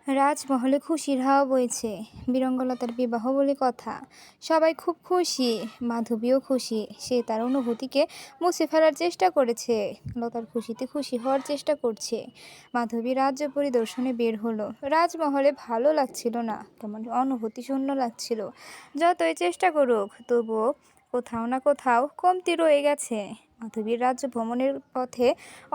রাজমহলে খুশির হাওয়া বইছে। বীরঙ্গলতার বিবাহ বলে কথা। সবাই খুব খুশি। মাধবীও খুশি। সে তার অনুভূতিকে মুছে ফেলার চেষ্টা করেছে। লতার খুশিতে খুশি হওয়ার চেষ্টা করছে। মাধবী রাজ্য পরিদর্শনে বের হলো। রাজমহলে ভালো লাগছিল না, কেমন অনুভূতি শূন্য লাগছিল। যতই চেষ্টা করুক তবুও কোথাও না কোথাও কমতি রয়ে গেছে। মাধবীর রাজ্য ভ্রমণের পথে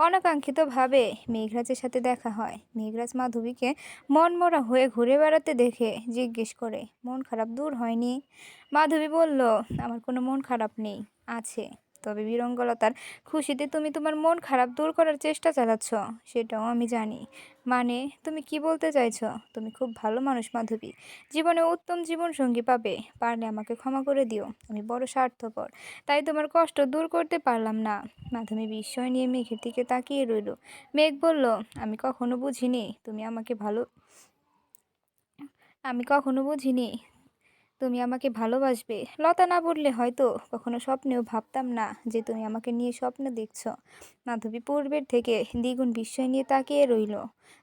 অনাকাঙ্ক্ষিতভাবে মেঘরাজের সাথে দেখা হয়। মেঘরাজ মাধবীকে মনমরা হয়ে ঘুরে বেড়াতে দেখে জিজ্ঞেস করে, মন খারাপ দূর হয়নি? মাধবী বলল, আমার কোনো মন খারাপ নেই। আছে, তবে বিরঙ্গলতার খুশিতে তুমি তোমার মন খারাপ দূর করার চেষ্টা চালাচ্ছ, সেটাও আমি জানি। মানে, তুমি কি বলতে চাইছো? তুমি খুব ভালো মানুষ মাধবী, জীবনে উত্তম জীবনসঙ্গী পাবে। পারলে আমাকে ক্ষমা করে দিও, আমি বড় স্বার্থপর, তাই তোমার কষ্ট দূর করতে পারলাম না। মাধবী বিস্ময় নিয়ে মেঘের দিকে তাকিয়ে রইল। মেঘ বলল, আমি কখনো বুঝিনি তুমি আমাকে ভালো আমি কখনো বুঝিনি তুমি আমাকে ভালোবাসবে। লতা না বললে হয়তো কখনো স্বপ্নেও ভাবতাম না যে তুমি আমাকে নিয়ে স্বপ্ন দেখছ। মাধবী পূর্বের থেকে দ্বিগুণ বিস্ময় নিয়ে তাকিয়ে রইল।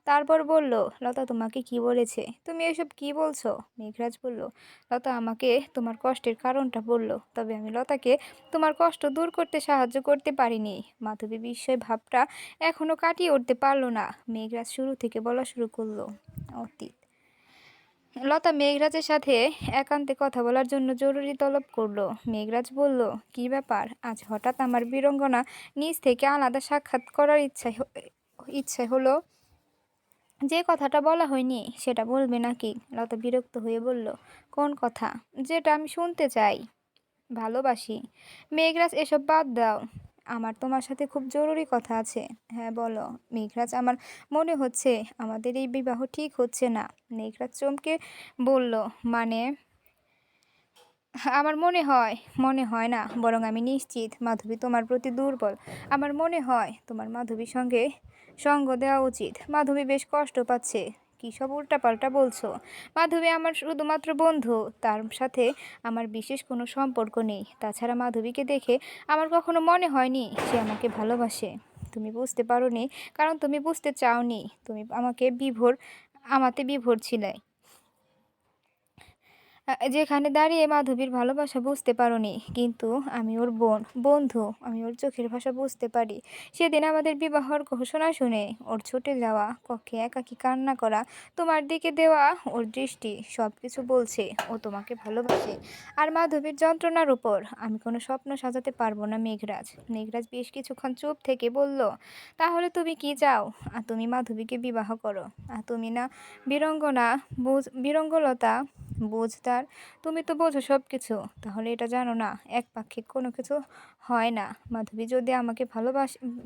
তারপর বলল, লতা তোমাকে কি বলেছে? তুমি এসব কি বলছো? মেঘরাজ বলল, লতা আমাকে তোমার কষ্টের কারণটা বলল, তবে আমি লতাকে তোমার কষ্ট দূর করতে সাহায্য করতে পারিনি। মাধবী বিস্ময় ভাবটা এখনো কাটিয়ে উঠতে পারলো না। মেঘরাজ শুরু থেকে বলা শুরু করলো। অতীত। লতা মেঘরাজের সাথে একান্তে কথা বলার জন্য জরুরি তলব করলো। মেঘরাজ বলল, কি ব্যাপার, আজ হঠাৎ আমার বীরঙ্গনা নিজ থেকে আলাদা সাক্ষাৎ করার ইচ্ছে হলো? যে কথাটা বলা হয়নি সেটা বলবে নাকি? লতা বিরক্ত হয়ে বলল, কোন কথা? যেটা আমি শুনতে চাই। ভালোবাসি। মেঘরাজ, এসব বাদ দাও। আমার তোমার সাথে খুব জরুরি কথা আছে। হ্যাঁ বলো। মেঘরাজ, আমার মনে হচ্ছে আমাদের এই বিবাহ ঠিক হচ্ছে না। মেঘরাজ চমকে বলল, মানে? আমার মনে হয় না, বরং আমি নিশ্চিত মাধবী তোমার প্রতি দুর্বল। আমার মনে হয় তোমার মাধবীর সঙ্গে সঙ্গ দেওয়া উচিত। মাধবী বেশ কষ্ট পাচ্ছে। কী সব উল্টাপাল্টা বলছো? মাধবী আমার শুধুমাত্র বন্ধু, তার সাথে আমার বিশেষ কোনো সম্পর্ক নেই। তাছাড়া মাধবীকে দেখে আমার কখনো মনে হয়নি সে আমাকে ভালোবাসে। তুমি বুঝতে পারোনি, কারণ তুমি বুঝতে চাওনি। তুমি আমাতে বিভোর ছিলে। যেখানে দাঁড়িয়ে মাধবীর ভালোবাসা বুঝতে পারোনি, কিন্তু আমি ওর বন্ধু, আমি ওর চোখের ভাষা বুঝতে পারি। সেদিন আমাদের বিবাহর ঘোষণা শুনে ওর ছুটে যাওয়া, কক্ষে একাকী কান্না করা, তোমার দিকে দেওয়া ওর দৃষ্টি, সব কিছু বলছে ও তোমাকে ভালোবাসে। আর মাধবীর যন্ত্রণার উপর আমি কোনো স্বপ্ন সাজাতে পারবো না। মেঘরাজ। মেঘরাজ বেশ কিছুক্ষণ চুপ থেকে বলল, তাহলে তুমি কি চাও? তুমি মাধবীকে বিবাহ করো। তুমি না বীরঙ্গনা, বীরঙ্গলতা বুঝদার, তুমি তো বোঝো সব কিছু। তাহলে এটা জানো না, একপাক্ষিক কোনো কিছু হয় না। মাধবী যদি আমাকে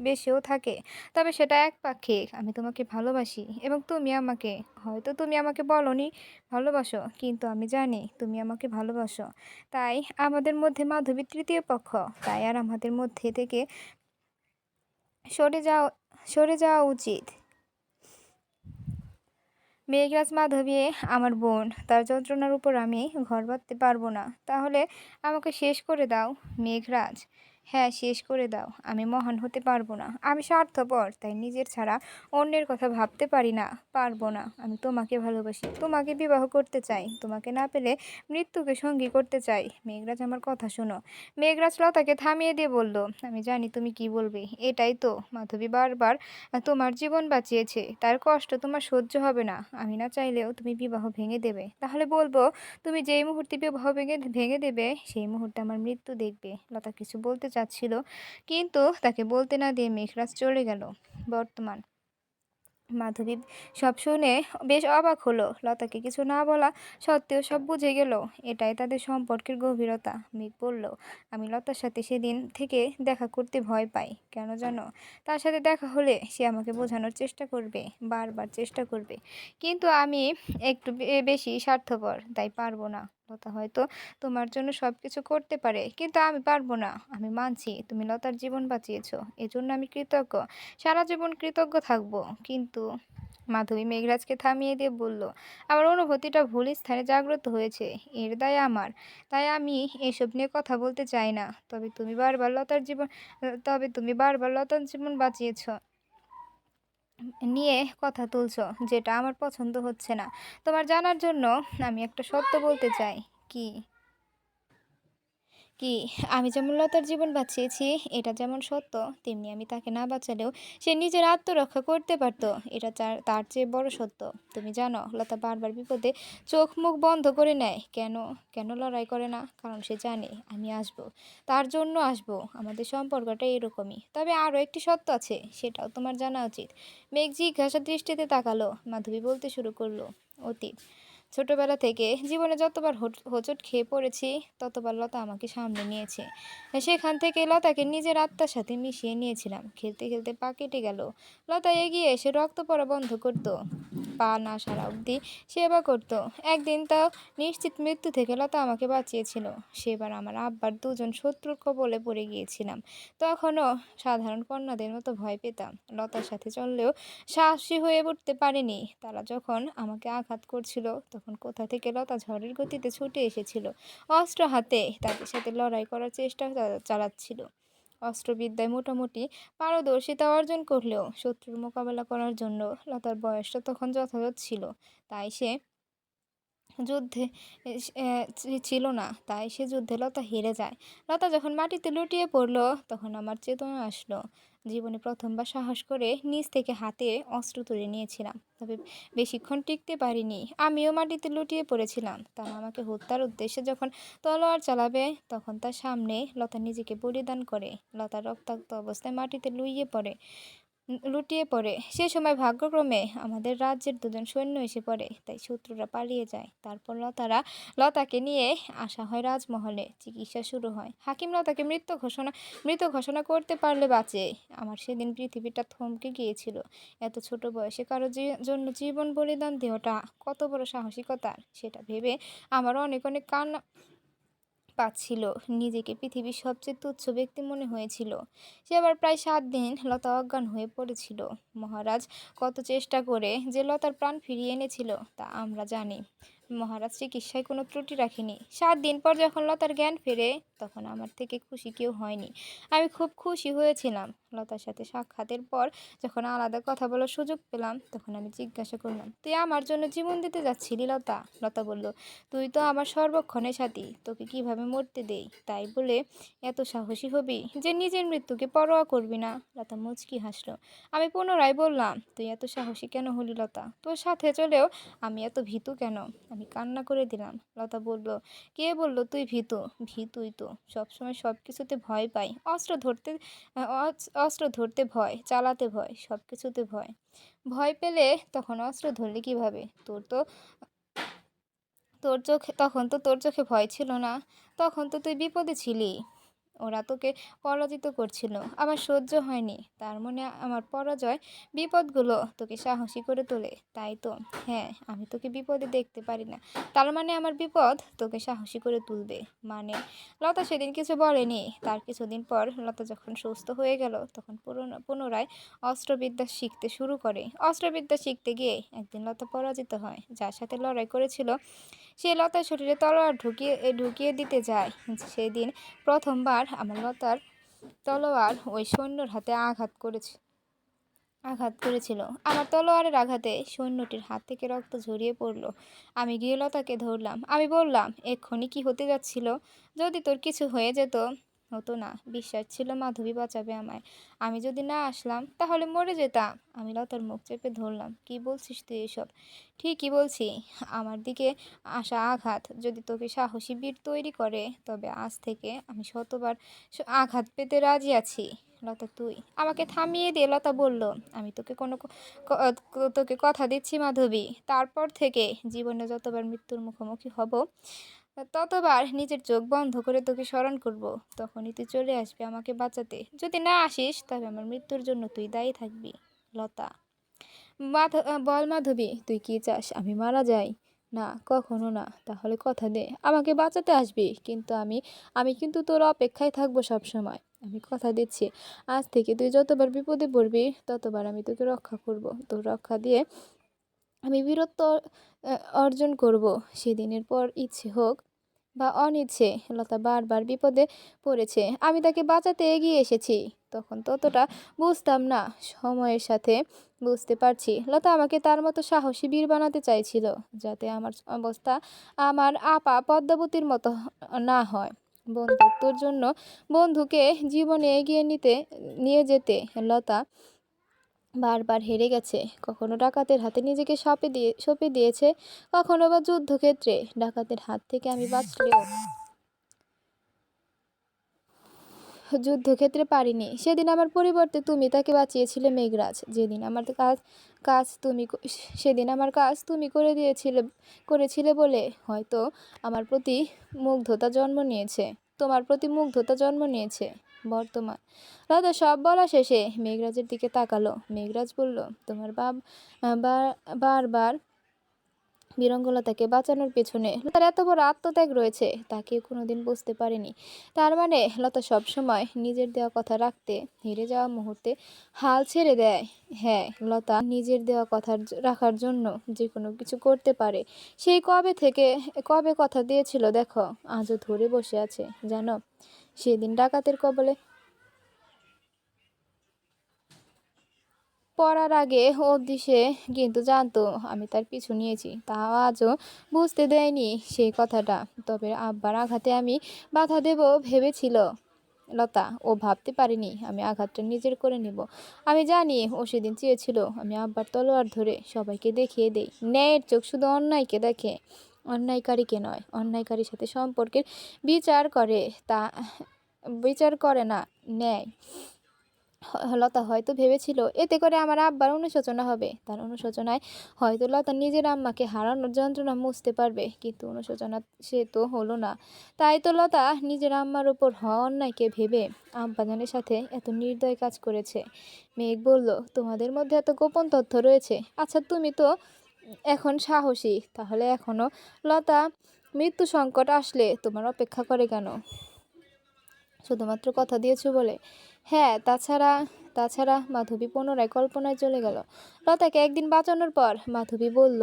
বেসেও থাকে, তবে সেটা একপাক্ষিক। আমি তোমাকে ভালোবাসি এবং তুমি আমাকে। হয়তো তুমি আমাকে বলনি ভালোবাসো, কিন্তু আমি জানি তুমি আমাকে ভালোবাসো। তাই আমাদের মধ্যে মাধবী তৃতীয় পক্ষ। তাই আর আমাদের মধ্যে থেকে সরে যাওয়া সরে যাওয়া উচিত। মেঘরাজ, মাধবী আমার বোন, তার যন্ত্রণার উপর আমি ঘর বাঁধতে পারবো না। তাহলে আমাকে শেষ করে দাও। মেঘরাজ। হ্যাঁ, শেষ করে দাও। আমি মহান হতে পারবো না। আমি স্বার্থপর, তাই নিজের ছাড়া অন্যের কথা ভাবতে পারি না, পারবো না। আমি তোমাকে ভালোবাসি, তোমাকে বিবাহ করতে চাই। তোমাকে না পেলে মৃত্যুকে সঙ্গী করতে চাই। মেঘরাজ, আমার কথা শোনো। মেঘরাজ লতাকে থামিয়ে দিয়ে বলল, আমি জানি তুমি কি বলবে। এটাই তো মাধবী বারবার তোমার জীবন বাঁচিয়েছে, তার কষ্ট তোমার সহ্য হবে না। আমি না চাইলেও তুমি বিবাহ ভেঙে দেবে। তাহলে বলবো, তুমি যেই মুহূর্তে বিবাহ ভেঙে দেবে সেই মুহূর্তে আমার মৃত্যু দেখবে। লতা কিছু বলতে চাচ্ছিল, কিন্তু তাকে বলতে না দিয়ে মেঘরাজ চলে গেল। বর্তমান। মাধবী সব শুনে বেশ অবাক হলো। লতাকে কিছু না বলা সত্ত্বেও সব বুঝে গেল। এটাই তাদের সম্পর্কের গভীরতা। মেঘ বলল, আমি লতার সাথে সেদিন থেকে দেখা করতে ভয় পাই। কেন জানো? তার সাথে দেখা হলে সে আমাকে বোঝানোর চেষ্টা করবে, বারবার চেষ্টা করবে। কিন্তু আমি একটু বেশি স্বার্থপর, তাই পারবো না। লতা হয়তো তোমার জন্য সবকিছু করতে পারে, কিন্তু আমি পারবো না। আমি মানছি তুমি লতার জীবন বাঁচিয়েছো, এজন্য আমি কৃতজ্ঞ, সারা জীবন কৃতজ্ঞ থাকবো। কিন্তু মাধবী মেঘরাজকে থামিয়ে দিয়ে বলল, আমার অনুভূতিটা ভুল স্থানে জাগ্রত হয়েছে, এর দায় আমার। তাই আমি এসব নিয়ে কথা বলতে চাই না। তবে তুমি বারবার লতার জীবন বাঁচিয়েছ। নিয়ে কথা তুলছো, যেটা আমার পছন্দ হচ্ছে না। তোমার জানার জন্য আমি একটা সত্য বলতে চাই। কি? কি? আমি যেমন লতার জীবন বাঁচিয়েছি, এটা যেমন সত্য, তেমনি আমি তাকে না বাঁচালেও সে নিজের আত্মরক্ষা করতে পারত। এটা তার চেয়ে বড় সত্য। তুমি জানো, লতা বারবার বিপদে চোখ মুখ বন্ধ করে নেয়। কেন? কেন লড়াই করে না? কারণ সে জানে আমি আসবো। তার জন্য আসবো। আমাদের সম্পর্কটা এরকমই। তবে আরও একটি সত্য আছে, সেটাও তোমার জানা উচিত। মেঘ জিজ্ঞাসা দৃষ্টিতে তাকালো। মাধবী বলতে শুরু করলো। অতীত। ছোটবেলা থেকে জীবনে যতবার হোঁচট খেয়ে পড়েছি, ততবার লতা আমাকে সামলে নিয়েছে। সেখান থেকে লতাকে নিজের আত্মার সাথে মিশিয়ে নিয়েছিলাম। খেলতে খেলতে পা কেটে গেল। লতা এগিয়ে এসে রক্ত পড়া বন্ধ করত। পা না সারা অবধি সেবা করত। একদিন তাও নিশ্চিত মৃত্যু থেকে লতা আমাকে বাঁচিয়েছিল। সেবার আমার আব্বার দুজন শত্রুর কবলে পড়ে গিয়েছিলাম। তখনও সাধারণ কন্যাদের মতো ভয় পেতাম। লতার সাথে চললেও সাহসী হয়ে উঠতে পারেনি। তারা যখন আমাকে আঘাত করছিল, তখন কোথা থেকে লতা ঝড়ের গতিতে ছুটে এসেছিল। অস্ত্র হাতে তাদের সাথে লড়াই করার চেষ্টা চালাচ্ছিল। অস্ত্রবিদ্যায় মোটামুটি পারদর্শিতা অর্জন করলেও শত্রুর মোকাবেলা করার জন্য লতার বয়সটা তখন যথাযথ ছিল। তাই সে যুদ্ধে ছিল না। তাই সে যুদ্ধে লতা হেরে যায়। লতা যখন মাটিতে লুটিয়ে পড়ল, তখন আমার চেতনা আসলো। জীবনে প্রথমবার সাহস করে নিজ থেকে হাতে অস্ত্র তুলে নিয়েছিলাম। তবে বেশিক্ষণ টিকতে পারিনি। আমিও মাটিতে লুটিয়ে পড়েছিলাম। তারা আমাকে হত্যার উদ্দেশ্যে যখন তলোয়ার চালাবে, তখন তার সামনে লতা নিজেকে বলিদান করে। লতা রক্তাক্ত অবস্থায় মাটিতে লুটিয়ে পড়ে। সে সময় ভাগ্যক্রমে আমাদের রাজ্যের দুজন সৈন্য এসে পড়ে। তাই শত্রুরা পালিয়ে যায়। তারপর লতাকে নিয়ে আসা হয় রাজমহলে। চিকিৎসা শুরু হয়। হাকিম লতাকে মৃত ঘোষণা করতে পারলে বাঁচে। আমার সেদিন পৃথিবীটা থমকে গিয়েছিল। এত ছোট বয়সে কারো জন্য জীবন বলিদান দেওয়াটা কত বড় সাহসিকতা, সেটা ভেবে আমার অনেক অনেক কান্না পাচ্ছিল। নিজেকে পৃথিবীর সবচেয়ে তুচ্ছ ব্যক্তি মনে হয়েছিল। সে আবার প্রায় 7 দিন লতা অজ্ঞান হয়ে পড়েছিল। মহারাজ কত চেষ্টা করে যে লতার প্রাণ ফিরিয়ে এনেছিল, তা আমরা জানি। মহারাজ চিকিৎসায় কোনো ত্রুটি রাখেনি। 7 দিন পর যখন লতার জ্ঞান ফেরে, তখন আমার থেকে খুশি কেউ হয়নি। আমি খুব খুশি হয়েছিলাম। লতার সাথে সাক্ষাতের পর যখন আলাদা কথা বলার সুযোগ পেলাম, তখন আমি জিজ্ঞাসা করলাম, তুই আমার জন্য জীবন দিতে যাচ্ছিলি লতা? লতা বলল, তুই তো আমার সর্বক্ষণের সাথী, তোকে কিভাবে মরতে দেই? তাই বলে এত সাহসী হবি যে নিজের মৃত্যুকে পরোয়া করবি না? লতা মুচকি হাসলো। আমি পুনরায় বললাম, তুই এত সাহসী কেন হলি লতা? তোর সাথে চলেও আমি এত ভীতু কেন? আমি কান্না করে দিলাম। লতা বলল, কে বলল তুই ভীতু? ভীতুই তো সবসময় সব কিছুতে ভয় পাই। অস্ত্র ধরতে ভয়, চালাতে ভয়, সব কিছুতে ভয়। ভয় পেলে তখন অস্ত্র ধরলি কিভাবে? তখন তো তোর চোখে ভয় ছিল না। তখন তো তুই বিপদে ছিলি। ওরা তোকে পরাজিত করছিল। আমার সহ্য হয়নি। তার মানে আমার পরাজয় বিপদগুলো তোকে সাহসী করে তোলে, তাই তো? হ্যাঁ, আমি তোকে বিপদে দেখতে পারি না। তার মানে আমার বিপদ তোকে সাহসী করে তুলবে। মানে? লতা সেদিন কিছু বলেনি। তার কিছুদিন পর লতা যখন সুস্থ হয়ে গেল, তখন পুনরায় অস্ত্রবিদ্যা শিখতে শুরু করে। অস্ত্রবিদ্যা শিখতে গিয়ে একদিন লতা পরাজিত হয়। যার সাথে লড়াই করেছিল, সে লতার শরীরে তলোয়ার ঢুকিয়ে দিতে যায়। সেদিন প্রথমবার আমার লতার তলোয়ার ওই সৈন্যর হাতে আঘাত করেছিল। আমার তলোয়ারের আঘাতে সৈন্যটির হাত থেকে রক্ত ঝরিয়ে পড়ল। আমি গিয়ে লতাকে ধরলাম। আমি বললাম, এক্ষুনি কি হতে যাচ্ছিল? যদি তোর কিছু হয়ে যেত? হতো না। বিশ্বাস ছিল মাধবী বাঁচাবে আমায়। আমি যদি না আসলাম, তাহলে মরে যেতাম। আমি লতার মুখ চেপে ধরলাম। কি বলছিস তুই এসব? ঠিকই বলছি। আমার দিকে আসা আঘাত যদি তোকে সাহসী বীর তৈরি করে, তবে আজ থেকে আমি শতবার আঘাত পেতে রাজি আছি। লতা, তুই আমাকে থামিয়ে দিয়ে লতা বলল, আমি তোকে কথা দিচ্ছি মাধবী, তারপর থেকে জীবনে যতবার মৃত্যুর মুখোমুখি হব, ততবার নিজের চোখ বন্ধ করে তোকে স্মরণ করব। তখনই তুই চলে আসবি আমাকে বাঁচাতে। যদি না আসিস, তবে আমার মৃত্যুর জন্য তুই দায়ী থাকবি। লতা, বল মাধবী, তুই কি চাস আমি মারা যাই? না, কখনো না। তাহলে কথা দে, আমাকে বাঁচাতে আসবি। কিন্তু আমি কিন্তু তোর অপেক্ষায় থাকবো সব সময়। আমি কথা দিচ্ছি, আজ থেকে তুই যতবার বিপদে পড়বি, ততবার আমি তোকে রক্ষা করব। তোর রক্ষা দিয়ে আমি বীরত্ব অর্জন করব। সেদিনের পর ইচ্ছে হোক বা অনিচ্ছে লতা বারবার বিপদে পড়েছে। আমি তাকে বাঁচাতে এগিয়ে এসেছি। তখন ততটা বুঝতাম না। সময়ের সাথে বুঝতে পারছি লতা আমাকে তার মতো সাহসী বীর বানাতে চাইছিল, যাতে আমার অবস্থা আমার আপা পদ্মাবতীর মতো না হয়। বন্ধুত্বর জন্য বন্ধুকে জীবনে এগিয়ে নিয়ে যেতে লতা বারবার হেরে গেছে। কখনো ডাকাতের হাতে নিজেকে সঁপে দিয়েছে, কখনো বা যুদ্ধক্ষেত্রে ডাকাতের হাত থেকে আমি বাঁচলেও যুদ্ধক্ষেত্রে পারিনি। সেদিন আমার পরিবর্তে তুমি তাকে বাঁচিয়েছিলে মেঘরাজ। যেদিন আমার কাজ কাজ তুমি ক- সেদিন আমার কাজ তুমি করেছিলে বলে হয়তো আমার প্রতি মুগ্ধতা জন্ম নিয়েছে তোমার প্রতি মুগ্ধতা জন্ম নিয়েছে। বর্তমান রাজা সব বলা শেষে মেঘরাজের দিকে তাকালো। মেঘরাজ বলল, তোমার বারবার বীরঙ্গলতাকে বাঁচানোর পেছনে লতার এত বড় আত্মত্যাগ রয়েছে তা কেউ কোনোদিন বুঝতে পারেনি। তার মানে লতা সবসময় নিজের দেওয়া কথা রাখতে হেরে যাওয়া মুহূর্তে হাল ছেড়ে দেয়। হ্যাঁ, লতা নিজের দেওয়া কথা রাখার জন্য যে কোনো কিছু করতে পারে। সেই কবে কথা দিয়েছিল দেখো, আজও ধরে বসে আছে জানো। সেদিন ডাকাতের কবলে পড়ার আগে ওর দিশে কিন্তু জানতো আমি তার পিছু নিয়েছি, তাও আজও বুঝতে দেয়নি সেই কথাটা। তবে আব্বার আঘাতে আমি বাধা দেব ভেবেছিল লতা। ও ভাবতে পারিনি আমি আঘাতটা নিজের করে নেব। আমি জানি ও সেদিন চেয়েছিল আমি আব্বার তলোয়ার ধরে সবাইকে দেখিয়ে দেই ন্যায়ের চোখ শুধু অন্যায়কে দেখে, অন্যায়কারীকে নয়। অন্যায়কারীর সাথে সম্পর্কের বিচার করে, তা বিচার করে না ন্যায়। লতা হয়তো ভেবেছিল এতে করে আমার আব্বার অনুশোচনা হবে। তার অনুশোচনায় হয়তো লতা নিজের আম্মাকে হারানোর যন্ত্রণা মুছতে পারবে, কিন্তু অনুশোচনা সে তো হলো না। তাই তো লতা নিজের আম্মার উপর হওয়া অন্যায়কে ভেবে আব্বাজানের সাথে এত নির্দয় কাজ করেছে। মেঘ বলল, তোমাদের মধ্যে এত গোপন তথ্য রয়েছে। আচ্ছা, তুমি তো এখন সাহসী, তাহলে এখনো লতা মৃত্যু সংকট আসলে তোমার অপেক্ষা করে কেন? শুধুমাত্র কথা দিয়েছো বলে? হ্যাঁ, তাছাড়া মাধবী পুনরায় কল্পনায় চলে গেল। লতাকে একদিন বাঁচানোর পর মাধবী বলল,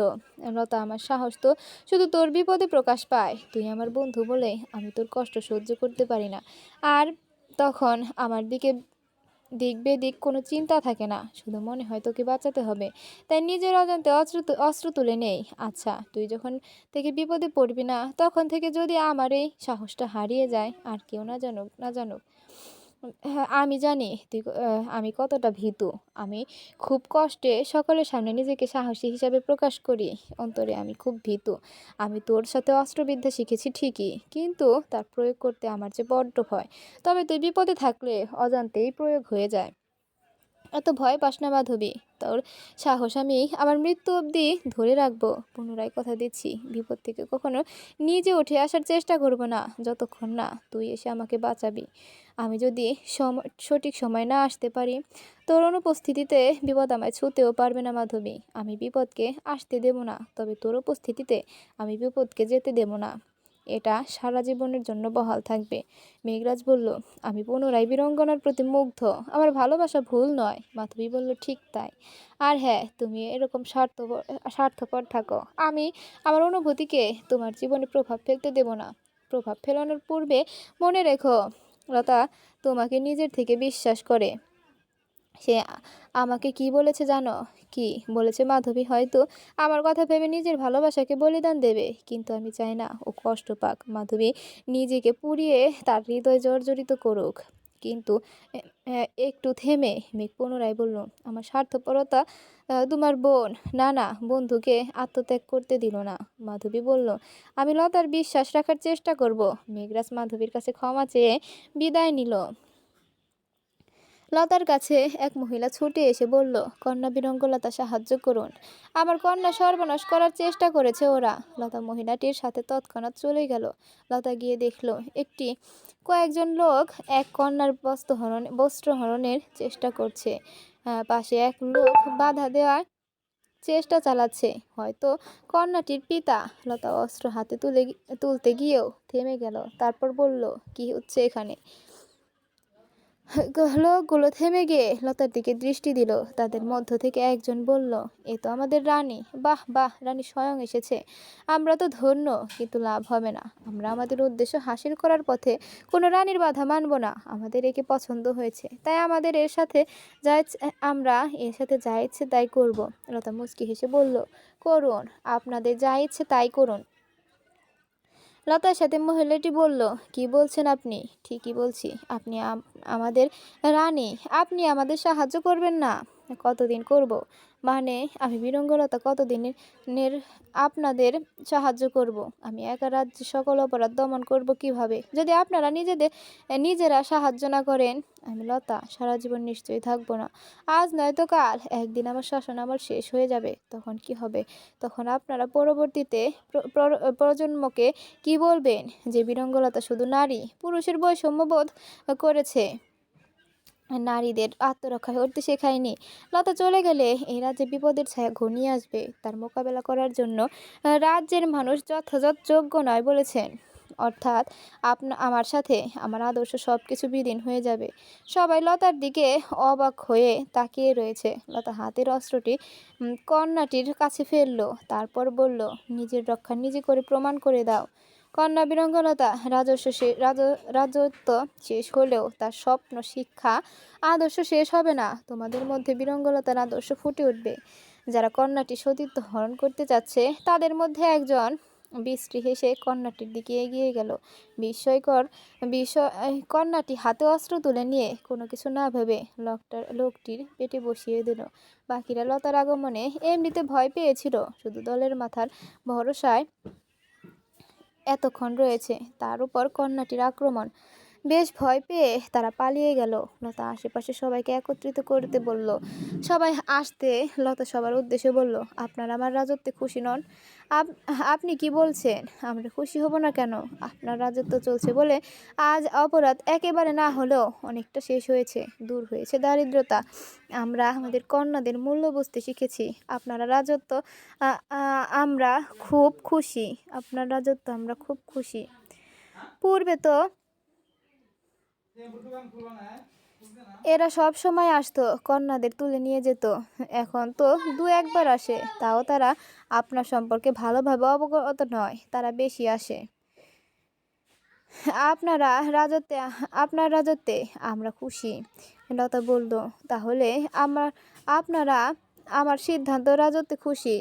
লতা, আমার সাহস তো শুধু তোর বিপদে প্রকাশ পায়। তুই আমার বন্ধু বলে আমি তোর কষ্ট সহ্য করতে পারি না। আর তখন আমার দিক বেদিক কোনো চিন্তা থাকে না, শুধু মনে হয় তোকে বাঁচাতে হবে। তাই নিজের অজান্তে অস্ত্র তুলে নেই। আচ্ছা, তুই যখন থেকে বিপদে পড়বি না, তখন থেকে যদি আমার এই সাহসটা হারিয়ে যায়, আর কেউ না জানুক। হ্যাঁ, আমি জানি আমি কতটা ভীতু। আমি খুব কষ্টে সকলের সামনে নিজেকে সাহসী হিসাবে প্রকাশ করি। অন্তরে আমি খুব ভীতু। আমি তোর সাথে অস্ত্রবিদ্যা শিখেছি ঠিকই, কিন্তু তার প্রয়োগ করতে আমার যে বড্ড ভয়। তবে তুই বিপদে থাকলে অজান্তেই প্রয়োগ হয়ে যায়। এত ভয় পাস না মাধবী। তোর সাহস আমি আমার মৃত্যু অবধি ধরে রাখবো। পুনরায় কথা দিচ্ছি, বিপদ থেকে কখনো নিজে উঠে আসার চেষ্টা করব না, যতক্ষণ না তুই এসে আমাকে বাঁচাবি। আমি যদি সঠিক সময় না আসতে পারি, তোর অনুপস্থিতিতে বিপদ আমায় ছুঁতেও পারবে না মাধবী। আমি বিপদকে আসতে দেব না, তবে তোর উপস্থিতিতে আমি বিপদকে যেতে দেব না। এটা সারা জীবনের জন্য বহাল থাকবে। মেঘরাজ বলল, আমি পুনরায় বীরাঙ্গনার প্রতি মুগ্ধ। আমার ভালোবাসা ভুল নয়। মাধবী বলল, ঠিক তাই। আর হ্যাঁ, তুমি এরকম স্বার্থপর থাকো। আমি আমার অনুভূতিকে তোমার জীবনে প্রভাব ফেলতে দেব না। প্রভাব ফেলানোর পূর্বে মনে রেখো, লতা তোমাকে নিজের থেকে বিশ্বাস করে। সে আমাকে কি বলেছে জানো? কি বলেছে মাধবী? হয়তো আমার কথা ভেবে নিজের ভালোবাসাকে বলিদান দেবে, কিন্তু আমি চাই না ও কষ্ট পাক। মাধবী নিজেকে পুড়িয়ে তার হৃদয় জর্জরিত করুক। কিন্তু একটু থেমে মেঘ পুনরায় বলল, আমার স্বার্থপরতা তোমার বোন না বন্ধুকে আত্মত্যাগ করতে দিল না। মাধবী বলল, আমি লতার বিশ্বাস রাখার চেষ্টা করব। মেঘরাজ মাধবীর কাছে ক্ষমা চেয়ে বিদায় নিল। লতার কাছে এক মহিলা ছুটে এসে বলল, কন্যা বীরঙ্গলতা, সাহায্য করুন। আমার কন্যা সর্বনাশ করার চেষ্টা করেছে ওরা। লতা মহিলাটির সাথে তৎক্ষণাৎ চলে গেল। লতা গিয়ে দেখল কয়েকজন লোক এক কন্যার বস্ত্রহরণের চেষ্টা করছে। পাশে এক লোক বাধা দেওয়ার চেষ্টা চালাচ্ছে, হয়তো কন্যাটির পিতা। লতা অস্ত্র হাতে তুলতে গিয়েও থেমে গেল। তারপর বলল, কি হচ্ছে এখানে? লোকগুলো থেমে গিয়ে লতার দিকে দৃষ্টি দিল। তাদের মধ্য থেকে একজন বলল, এ তো আমাদের রানী। বাহ বাহ, রানী স্বয়ং এসেছে। আমরা তো ধন্য, কিন্তু লাভ হবে না। আমরা আমাদের উদ্দেশ্য হাসিল করার পথে কোনো রানীর বাধা মানব না। আমাদের একে পছন্দ হয়েছে, তাই আমাদের এর সাথে যা আমরা এর সাথে যা ইচ্ছে তাই করব। লতা মুচকি হেসে বলল, করুন, আপনাদের যা ইচ্ছে তাই করুন। লতার সাথে মহিলাটি বলল, কি বলছেন আপনি? ঠিকই বলছি, আপনি আমাদের রানী। আপনি আমাদের সাহায্য করবেন না? কতদিন করব? মানে আমি বিরঙ্গলতা কতদিনের আপনাদের সাহায্য করব? আমি একা রাজ্যে সকল অপরাধ দমন করব কিভাবে, যদি আপনারা নিজেরা সাহায্য না করেন? আমি লতা সারা জীবন নিশ্চয়ই থাকবো না। আজ নয়তো কাল একদিন আমার শাসন আমার শেষ হয়ে যাবে। তখন কি হবে? তখন আপনারা পরবর্তীতে প্রজন্মকে কি বলবেন? যে বিরঙ্গলতা শুধু নারী পুরুষের বৈষম্য বোধ করেছে, নারীদের আত্মরক্ষা করতে শেখায়নি। লতা চলে গেলে এই রাজ্যে বিপদের ছায়া ঘনিয়ে আসবে। তার মোকাবেলা করার জন্য রাজ্যের মানুষ যথাযথ যোগ্য নয় বলেছেন। অর্থাৎ আমার সাথে আমার আদর্শ সব কিছু বিলীন হয়ে যাবে। সবাই লতার দিকে অবাক হয়ে তাকিয়ে রয়েছে। লতা হাতের অস্ত্রটি কন্যাটির কাছে ফেললো, তারপর বলল, নিজের রক্ষা নিজে করে প্রমাণ করে দাও। কন্যা বিরঙ্গলতা রাজত্ব শেষ হলেও তার স্বপ্ন, শিক্ষা, আদর্শ শেষ হবে না। তোমাদের মধ্যে বিরঙ্গলতার আদর্শ ফুটে উঠবে। যারা কন্যাটি সতীত্ব হরণ করতে চাচ্ছে তাদের মধ্যে একজন বিশ্রী হেসে কন্যাটির দিকে এগিয়ে গেল। বিস্ময়কর বিষয়, কন্যাটি হাতে অস্ত্র তুলে নিয়ে কোনো কিছু না ভেবে লোকটির পেটে বসিয়ে দিল। বাকিরা লতার আগমনে এমনিতে ভয় পেয়েছিল, শুধু দলের মাথার ভরসায় এতক্ষণ রয়েছে, তার উপর কন্যাটির আক্রমণ। বেশ ভয় পেয়ে তারা পালিয়ে গেল। লতা আশেপাশে সবাইকে একত্রিত করতে বলল। সবাই আসতে লতা সবার উদ্দেশ্যে বলল, আপনারা আমার রাজত্বে খুশি নন? আপনি কি বলছেন? আমরা খুশি হব না কেন? আপনার রাজত্ব চলছে বলে আজ অপরাধ একেবারে না হলেও অনেকটা শেষ হয়েছে, দূর হয়েছে দারিদ্রতা। আমরা আমাদের কন্যাদের মূল্য বুঝতে শিখেছি। আপনারা রাজত্ব আমরা খুব খুশি। আপনার রাজত্ব আমরা খুব খুশি। পূর্বে তো এরা সব সময় আসতো, কন্যাদের তুলে নিয়ে যেত। এখন তো দু একবার আসে, তাও তারা আপনার সম্পর্কে ভালোভাবে অবগত নয়। তারা বেশি আসে। আপনার রাজত্বে আমরা খুশি। লতা বলল, তাহলে আপনারা আমার সিদ্ধান্ত রাজত্বে খুশি?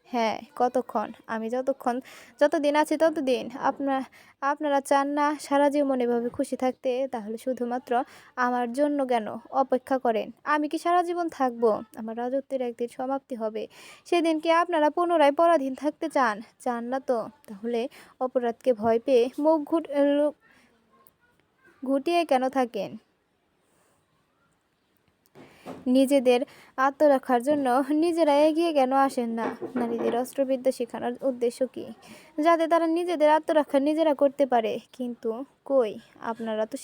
হ্যাঁ, কতক্ষণ? আমি যতদিন আছি ততদিন। আপনারা চান না সারা জীবন এভাবে খুশি থাকতে? তাহলে শুধুমাত্র আমার জন্য কেন অপেক্ষা করেন? আমি কি সারা জীবন থাকবো? আমার রাজত্বের একদিন সমাপ্তি হবে। সেদিন কি আপনারা পুনরায় পরাধীন থাকতে চান? চান না তো? তাহলে অপরাধকে ভয় পেয়ে মুখ ঘুটিয়ে কেন থাকেন? নিজেদের আত্মরক্ষার জন্য নিজেরা এগিয়ে কেন আসেন না? নারীদের অস্ত্রবিদ্যা শেখানোর উদ্দেশ্য কি? যাতে তারা নিজেদের আত্মরক্ষা নিজেরা করতে পারে। কিন্তু কই, আপনারা তো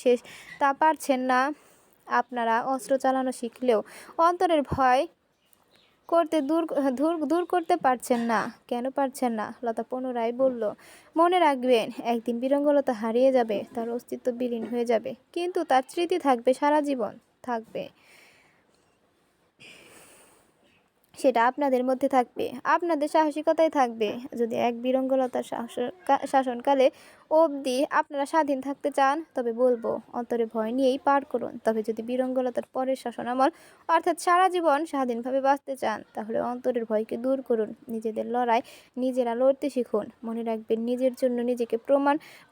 তা পারছেন না। আপনারা অস্ত্র চালানো শিখলেও অন্তরের ভয় দূর করতে পারছেন না। কেন পারছেন না? লতা পুনরায় বলল, মনে রাখবেন, একদিন বিরঙ্গলতা হারিয়ে যাবে, তার অস্তিত্ব বিলীন হয়ে যাবে, কিন্তু তার স্মৃতি থাকবে, সারা জীবন থাকবে। সেটা আপনাদের মধ্যে থাকবে, আপনাদের সাহসিকতায় থাকবে। যদি এক বিরঙ্গলতার শাসনকালে অবধি আপনারা স্বাধীন থাকতে চান, তবে বলবো, অন্তরে ভয় নিয়েই পার করুন। তবে যদি বিরঙ্গলতার পরের শাসনামল অর্থাৎ সারা জীবন স্বাধীনভাবে বাঁচতে চান, তাহলে অন্তরের ভয়কে দূর করুন। নিজেদের লড়াই নিজেরা লড়তে শিখুন। মনে রাখবেন, নিজের জন্য নিজেকে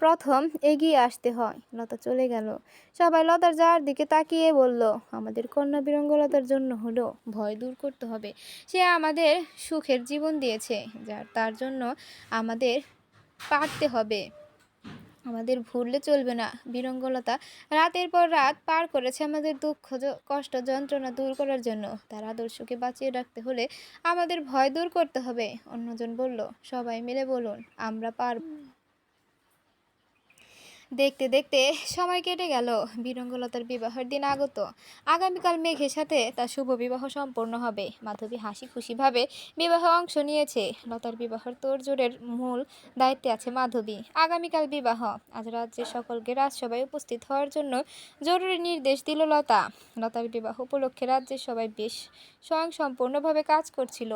প্রথম এগিয়ে আসতে হয়। লতা চলে গেল। সবাই লতার যাওয়ার দিকে তাকিয়ে বলল, আমাদের কন্যা বিরঙ্গলতার জন্য হলো ভয় দূর করতে হবে। সে আমাদের সুখের জীবন দিয়েছে, তার জন্য আমাদের পারতে হবে। আমাদের ভুললে চলবে না। বিরঙ্গলতা রাতের পর রাত পার করেছে আমাদের দুঃখ, কষ্ট, যন্ত্রণা দূর করার জন্য। তার আদর্শকে বাঁচিয়ে রাখতে হলে আমাদের ভয় দূর করতে হবে। অন্যজন বলল, সবাই মিলে বলুন, আমরা পারব। দেখতে দেখতে সময় কেটে গেল। বীরঙ্গলতার বিবাহের দিন আগত। আগামীকাল মেঘের সাথে তার শুভ বিবাহ সম্পন্ন হবে। মাধবী হাসি খুশিভাবে বিবাহে অংশ নিয়েছে। লতার বিবাহের তোড়জোড়ের মূল দায়িত্বে আছে মাধবী। আগামীকাল বিবাহ। আজ রাজ্যের সকলকে রাজসভায় উপস্থিত হওয়ার জন্য জরুরি নির্দেশ দিল লতা। লতার বিবাহ উপলক্ষে রাজ্যের সবাই বেশ স্বয়ংসম্পূর্ণভাবে কাজ করছিল।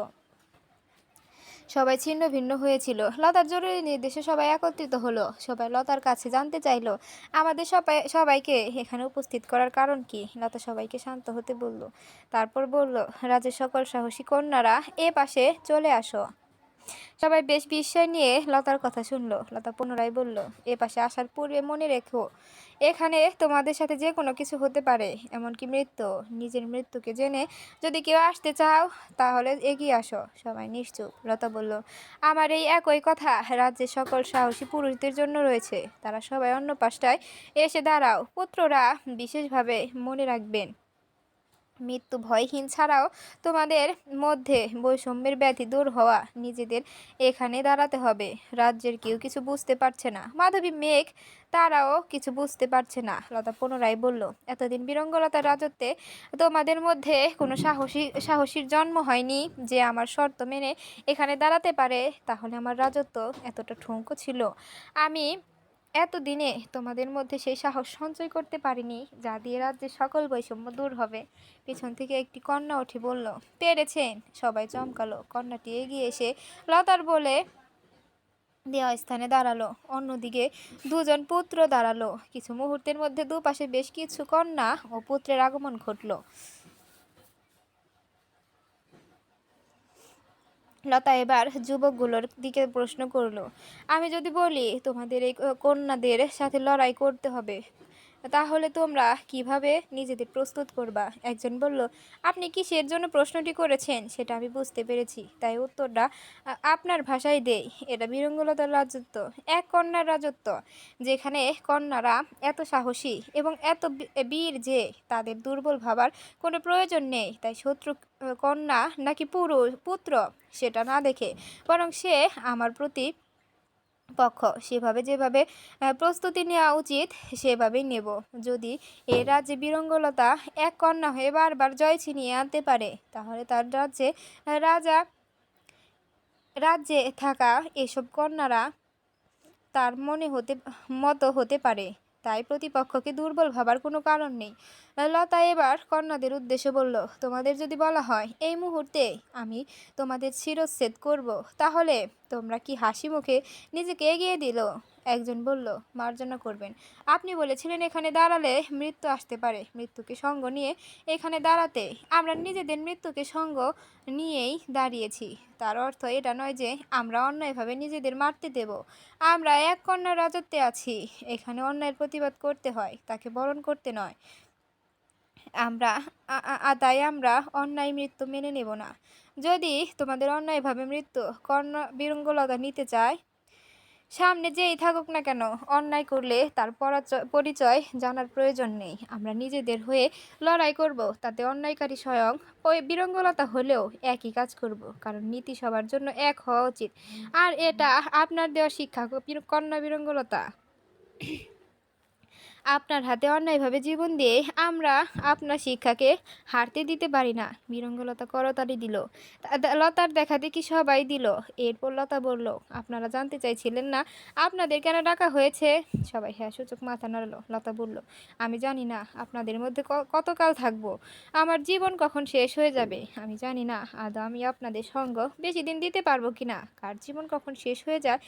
সবাই ছিন্ন ভিন্ন হয়েছিল। লতার জরুরি নির্দেশে সবাই একত্রিত হলো। সবাই লতার কাছে জানতে চাইলো আমাদের সবাইকে এখানে উপস্থিত করার কারণ কি। লতা সবাইকে শান্ত হতে বলল। তারপর বলল, রাজ্যের সকল সাহসী কন্যারা এ পাশে চলে আসো। সবাই বেশ বিস্ময় নিয়ে লতার কথা শুনলো। লতা পুনরায় বলল, এ পাশে আসার পূর্বে মনে রেখো, এখানে তোমাদের সাথে যে কোনো কিছু হতে পারে, এমনকি মৃত্যু। নিজের মৃত্যুকে জেনে যদি কেউ আসতে চাও তাহলে এগিয়ে আসো। সবাই নিশ্চুপ। লতা বলল, আমার এই একই কথা রাজ্যের সকল সাহসী পুরুষদের জন্য রয়েছে। তারা সবাই অন্য পাশটায় এসে দাঁড়াও। পুত্ররা বিশেষভাবে মনে রাখবেন, মৃত্যু ভয়হীন ছাড়াও তোমাদের মধ্যে বৈষম্যের ব্যাধি দূর হওয়া। নিজেদের এখানে দাঁড়াতে হবে। রাজ্যের কেউ কিছু বুঝতে পারছে না। মাধবী, মেঘ, তারাও কিছু বুঝতে পারছে না। লতা পুনরায় বলল, এতদিন বীরঙ্গলতার রাজত্বে তোমাদের মধ্যে কোনো সাহসীর জন্ম হয়নি যে আমার শর্ত মেনে এখানে দাঁড়াতে পারে। তাহলে আমার রাজত্ব এতটা ঠুনকো ছিল। আমি এতদিনে তোমাদের মধ্যে সেই সাহস সঞ্চয় করতে পারিনি যা দিয়ে রাজ্যের সকল বৈষম্য দূর হবে। পিছন থেকে একটি কন্যা উঠে বলল, পেরেছেন। সবাই চমকালো। কন্যাটি এগিয়ে এসে লতার বলে দেওয়া স্থানে দাঁড়ালো। অন্যদিকে দুজন পুত্র দাঁড়ালো। কিছু মুহূর্তের মধ্যে দুপাশে বেশ কিছু কন্যা ও পুত্রের আগমন ঘটল। লতা এবার যুবকগুলোর দিকে প্রশ্ন করলো, আমি যদি বলি তোমাদের এই কন্যাদের সাথে লড়াই করতে হবে, তাহলে তোমরা কিভাবে নিজেদের প্রস্তুত করবা? একজন বলল, আপনি কিসের জন্য প্রশ্নটি করেছেন সেটা আমি বুঝতে পেরেছি, তাই উত্তরটা আপনার ভাষায় দেই। এটা বীরঙ্গলতার রাজত্ব, এক কন্যার রাজত্ব, যেখানে কন্যারা এত সাহসী এবং এত বীর যে তাদের দুর্বল ভাবার কোনো প্রয়োজন নেই। তাই শত্রু কন্যা নাকি পুত্র সেটা না দেখে বরং সে আমার প্রতি পক্ষ, সেভাবে যেভাবে প্রস্তুতি নেওয়া উচিত সেভাবেই নেব। যদি এ রাজ্যে বীরঙ্গলতা এক কন্যা হয়ে বারবার জয় ছিনিয়ে আনতে পারে, তাহলে তার রাজা রাজ্যে থাকা এসব কন্যারা তার মতো হতে পারে। তাই প্রতিপক্ষকে দুর্বল ভাবার কোনো কারণ নেই। লতা এবার কন্যাদের উদ্দেশ্যে বলল, তোমাদের যদি বলা হয় এই মুহূর্তে আমি তোমাদের শিরচ্ছেদ করব, তাহলে তোমরা কি হাসি মুখে নিজেকে এগিয়ে দিল? একজন বলল, মার্জনা করবেন। আপনি বলেছিলেন এখানে দাঁড়ালে মৃত্যু আসতে পারে। মৃত্যুকে সঙ্গ নিয়ে এখানে দাঁড়াতে আমরা নিজেদের মৃত্যুকে সঙ্গ নিয়েই দাঁড়িয়েছি। তার অর্থ এটা নয় যে আমরা অন্যায়ভাবে নিজেদের মারতে দেব। আমরা এক কন্যার রাজত্বে আছি। এখানে অন্যায়ের প্রতিবাদ করতে হয়, তাকে বরণ করতে নয়। তাই আমরা অন্যায় মৃত্যু মেনে নেব না। যদি তোমাদের অন্যায়ভাবে মৃত্যু কন্যা বীরঙ্গলতা নিতে চায়, সামনে যেই থাকুক না কেন, অন্যায় করলে তার পরিচয় জানার প্রয়োজন নেই। আমরা নিজেদের হয়ে লড়াই করব। তাতে অন্যায়কারী স্বয়ং ওই বীরঙ্গলতা হলেও একই কাজ করব, কারণ নীতি সবার জন্য এক হওয়া উচিত। আর এটা আপনার দেওয়া শিক্ষা কন্যা বীরঙ্গলতা। আপনার হাতে অন্যায়ভাবে জীবন দিয়ে আমরা আপনার শিক্ষাকে হারতে দিতে পারি না। বীরঙ্গলতা করতালি দিল। লতার দেখা দেখি সবাই দিল। এরপর লতা বলল, আপনারা জানতে চাইছিলেন না আপনাদের কেন ডাকা হয়েছে? সবাই হ্যাঁ সূচক মাথা নাড়ল। লতা বলল, আমি জানি না আপনাদের মধ্যে কতকাল থাকবো, আমার জীবন কখন শেষ হয়ে যাবে। আমি জানি না আদৌ আমি আপনাদের সঙ্গ বেশি দিন দিতে পারবো কিনা। কার জীবন কখন শেষ হয়ে যায়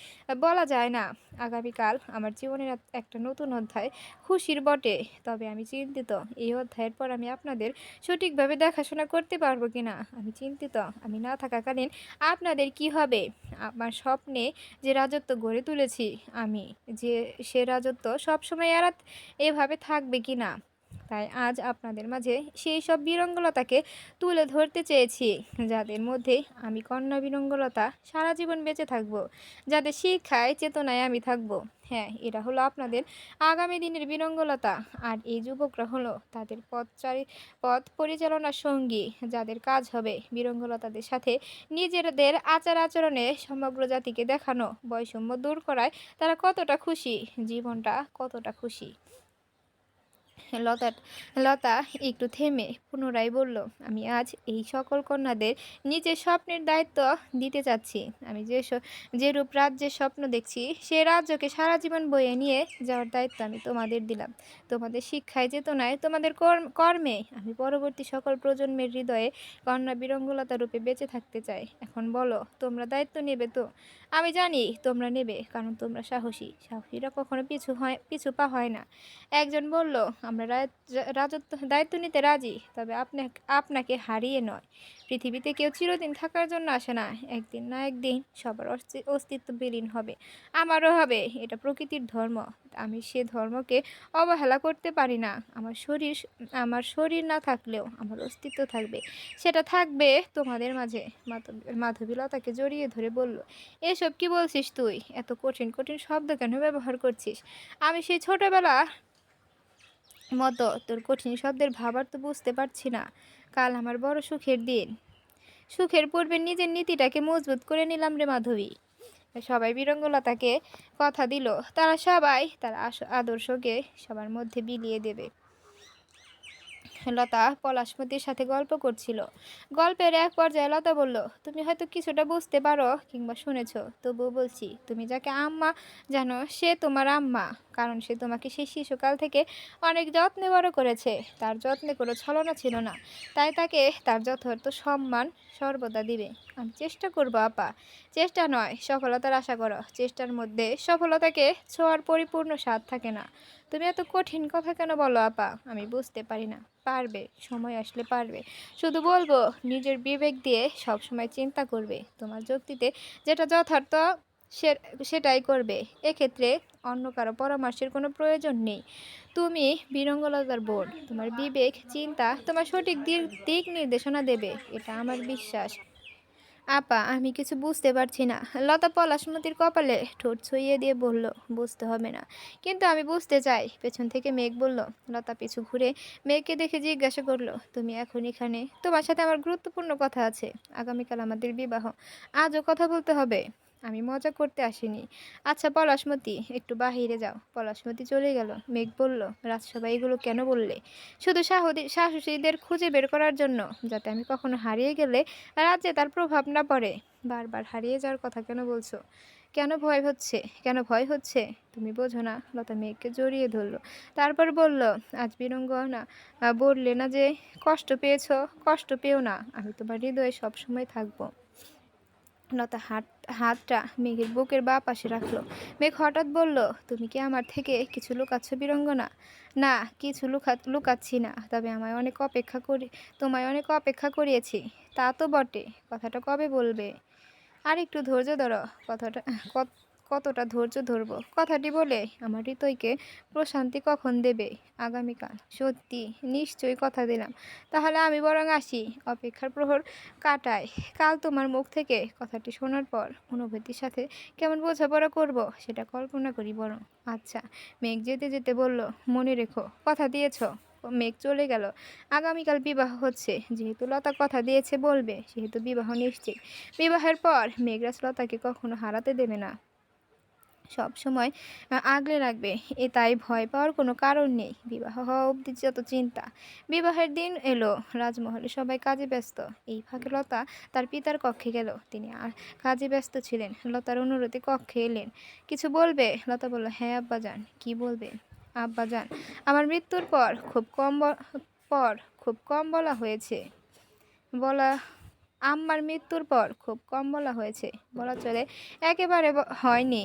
বলা যায় না। আগামীকাল আমার জীবনের একটা নতুন অধ্যায়। খুশির বটে, তবে আমি চিন্তিত এই অধ্যায়ের পর আমি আপনাদের সঠিকভাবে দেখাশোনা করতে পারবো কিনা। আমি চিন্তিত আমি না থাকাকালীন আপনাদের কি হবে। আমার স্বপ্নে যে রাজত্ব গড়ে তুলেছি আমি, সে রাজত্ব সবসময় এভাবে থাকবে কিনা। তাই আজ আপনাদের মাঝে সেই সব বিরঙ্গলতাকে তুলে ধরতে চেয়েছি, যাদের মধ্যে আমি কন্যা বিরঙ্গলতা সারা জীবন বেঁচে থাকবো, যাদের শিক্ষায় চেতনায় আমি থাকবো। হ্যাঁ, এরা হলো আপনাদের আগামী দিনের বিরঙ্গলতা। আর এই যুবকরা হলো তাদের পথ পরিচালনার সঙ্গী, যাদের কাজ হবে বিরঙ্গলতাদের সাথে নিজেদের আচার আচরণে সমগ্র জাতিকে দেখানো বৈষম্য দূর করায় তারা কতটা খুশি, জীবনটা কতটা খুশি। লতা লতা একটু থেমে পুনরায় বলল, আমি আজ এই সকল কন্যাদের নিজের স্বপ্নের দায়িত্ব দিতে চাচ্ছি। আমি যে রূপ রাজ্যের স্বপ্ন দেখছি, সে রাজ্যকে সারা জীবন বয়ে নিয়ে যাওয়ার দায়িত্ব আমি তোমাদের দিলাম। তোমাদের শিক্ষায় চেতনায়, তোমাদের কর্মে আমি পরবর্তী সকল প্রজন্মের হৃদয়ে কন্যা বিরঙ্গলতা রূপে বেঁচে থাকতে চাই। এখন বলো, তোমরা দায়িত্ব নেবে তো? আমি জানি তোমরা নেবে, কারণ তোমরা সাহসী। সাহসীরা কখনো পিছু পা হয় না। একজন বলল, আমরা রাজত্ব দায়িত্ব নিতে রাজি, তবে আপনাকে হারিয়ে নয়। পৃথিবীতে কেউ চিরদিন থাকার জন্য আসে না। একদিন না একদিন সবার অস্তিত্ব বিলীন হবে, আমারও হবে। এটা প্রকৃতির ধর্ম। আমি সে ধর্মকে অবহেলা করতে পারি না। আমার শরীর না থাকলেও আমার অস্তিত্ব থাকবে। সেটা থাকবে তোমাদের মাঝে। মাধবীলতাকে জড়িয়ে ধরে বলল, এসব কি বলছিস তুই? এত কঠিন কঠিন শব্দ কেন ব্যবহার করছিস? আমি সেই ছোটবেলা মতো তোর কঠিন শব্দের ভাবার তো বুঝতে পারছি না। কাল আমার বড় সুখের দিন। সুখের পূর্বে নিজের নীতিটাকে মজবুত করে নিলাম রে মাধবী। সবাই বিরঙ্গলতাকে কথা দিল, তারা সবাই তার আদর্শকে সবার মধ্যে বিলিয়ে দেবে। লতা পলাশমতির সাথে গল্প করছিল। গল্পের এক পর্যায়ে লতা বলল, তুমি হয়তো কিছুটা বুঝতে পারো কিংবা শুনেছ, তবুও বলছি, তুমি যাকে আম্মা জানো সে তোমার আম্মা। কারণ সে তোমাকে সেই শিশুকাল থেকে অনেক যত্নে বড় করেছে। তার যত্নে কোনো ছলনা ছিল না, তাই তাকে তার যথার্থ সম্মান সর্বদা দিবে। আমি চেষ্টা করবো আপা। চেষ্টা নয়, সফলতার আশা করো। চেষ্টার মধ্যে সফলতাকে ছোঁয়ার পরিপূর্ণ স্বাদ থাকে না। তুমি এত কঠিন কথা কেন বলো আপা? আমি বুঝতে পারি না। পারবে, সময় আসলে পারবে। শুধু বলবো, নিজের বিবেক দিয়ে সবসময় চিন্তা করবে। তোমার যুক্তিতে যেটা যথার্থ সেটাই করবে। এক্ষেত্রে অন্য কারো পরামর্শের কোনো প্রয়োজন নেই। তুমি বিরঙ্গলতার বোন। তোমার বিবেক চিন্তা তোমার সঠিক দিক নির্দেশনা দেবে, এটা আমার বিশ্বাস। আপা, আমি কিছু বুঝতে পারছি না। লতা পলাশমতির কপালে ঠোঁট ছুঁইয়ে দিয়ে বলল, বুঝতে হবে না, কিন্তু আমি বুঝতে চাই। পেছন থেকে মেঘ বলল। লতা পিছু ঘুরে মেঘকে দেখে জিজ্ঞাসা করলো, তুমি এখন এখানে? তোমার সাথে আমার গুরুত্বপূর্ণ কথা আছে। আগামীকাল আমাদের বিবাহ। আজও কথা বলতে হবে। আমি মজা করতে আসিনি। আচ্ছা পলাশমতি, একটু বাহিরে যাও। পলাশমতি চলে গেল। মেঘ বলল, রাজসভায় এগুলো কেন বললে? শুধু সাহসীদের খুঁজে বের করার জন্য, যাতে আমি কখনো হারিয়ে গেলে রাজ্যে তার প্রভাব না পড়ে। বারবার হারিয়ে যাওয়ার কথা কেন বলছো? কেন ভয় হচ্ছে? তুমি বোঝো না। লতা মেঘকে জড়িয়ে ধরলো, তারপর বলল, আজ বীরঙ্গনা বললে না যে কষ্ট পেয়েছো? কষ্ট পেও না, আমি তোমার হৃদয়ে সবসময় থাকবো। লতা হাতটা মেঘের বুকের বাঁ পাশে রাখলো। মেঘ হঠাৎ বলল, তুমি কি আমার থেকে কিছু লুকাচ্ছ বীরঙ্গনা? না, কিছু লুকাচ্ছি না, তবে তোমায় অনেক অপেক্ষা করিয়েছি। তা তো বটে, কথাটা কবে বলবে? আর একটু ধৈর্য ধরো। কতটা ধৈর্য ধরবো? কথাটি বলে আমার হৃদয়কে প্রশান্তি কখন দেবে? আগামীকাল। সত্যি? নিশ্চয়ই, কথা দিলাম। তাহলে আমি বরং আসি, অপেক্ষার প্রহর কাটাই। কাল তোমার মুখ থেকে কথাটি শোনার পর অনুভূতির সাথে কেমন বোঝাপড়া করব সেটা কল্পনা করি বরং। আচ্ছা। মেঘ যেতে যেতে বলল, মনে রেখো, কথা দিয়েছ। মেঘ চলে গেল। আগামীকাল বিবাহ হচ্ছে। যেহেতু লতা কথা দিয়েছে বলবে, সেহেতু বিবাহ নিশ্চিত। বিবাহের পর মেঘরাজ লতাকে কখনো হারাতে দেবে না, সব সময় আগলে রাখবে। তাই ভয় পাওয়ার কোনো কারণ নেই। বিবাহ হওয়া অবধি যত চিন্তা। বিবাহের দিন এলো। রাজমহলে সবাই কাজে ব্যস্ত। এই ফাঁকে লতা তার পিতার কক্ষে গেল। তিনি আর কাজে ব্যস্ত ছিলেন। লতার অনুরোধে কক্ষে এলেন। কিছু বলবে? লতা বলল, হ্যাঁ আব্বাজান। কি বলবে? আব্বাজান, আমার মৃত্যুর পর খুব কম বলা হয়েছে। আম্মার মৃত্যুর পর খুব কম বলা হয়েছে, বলা চলে একেবারে হয়নি।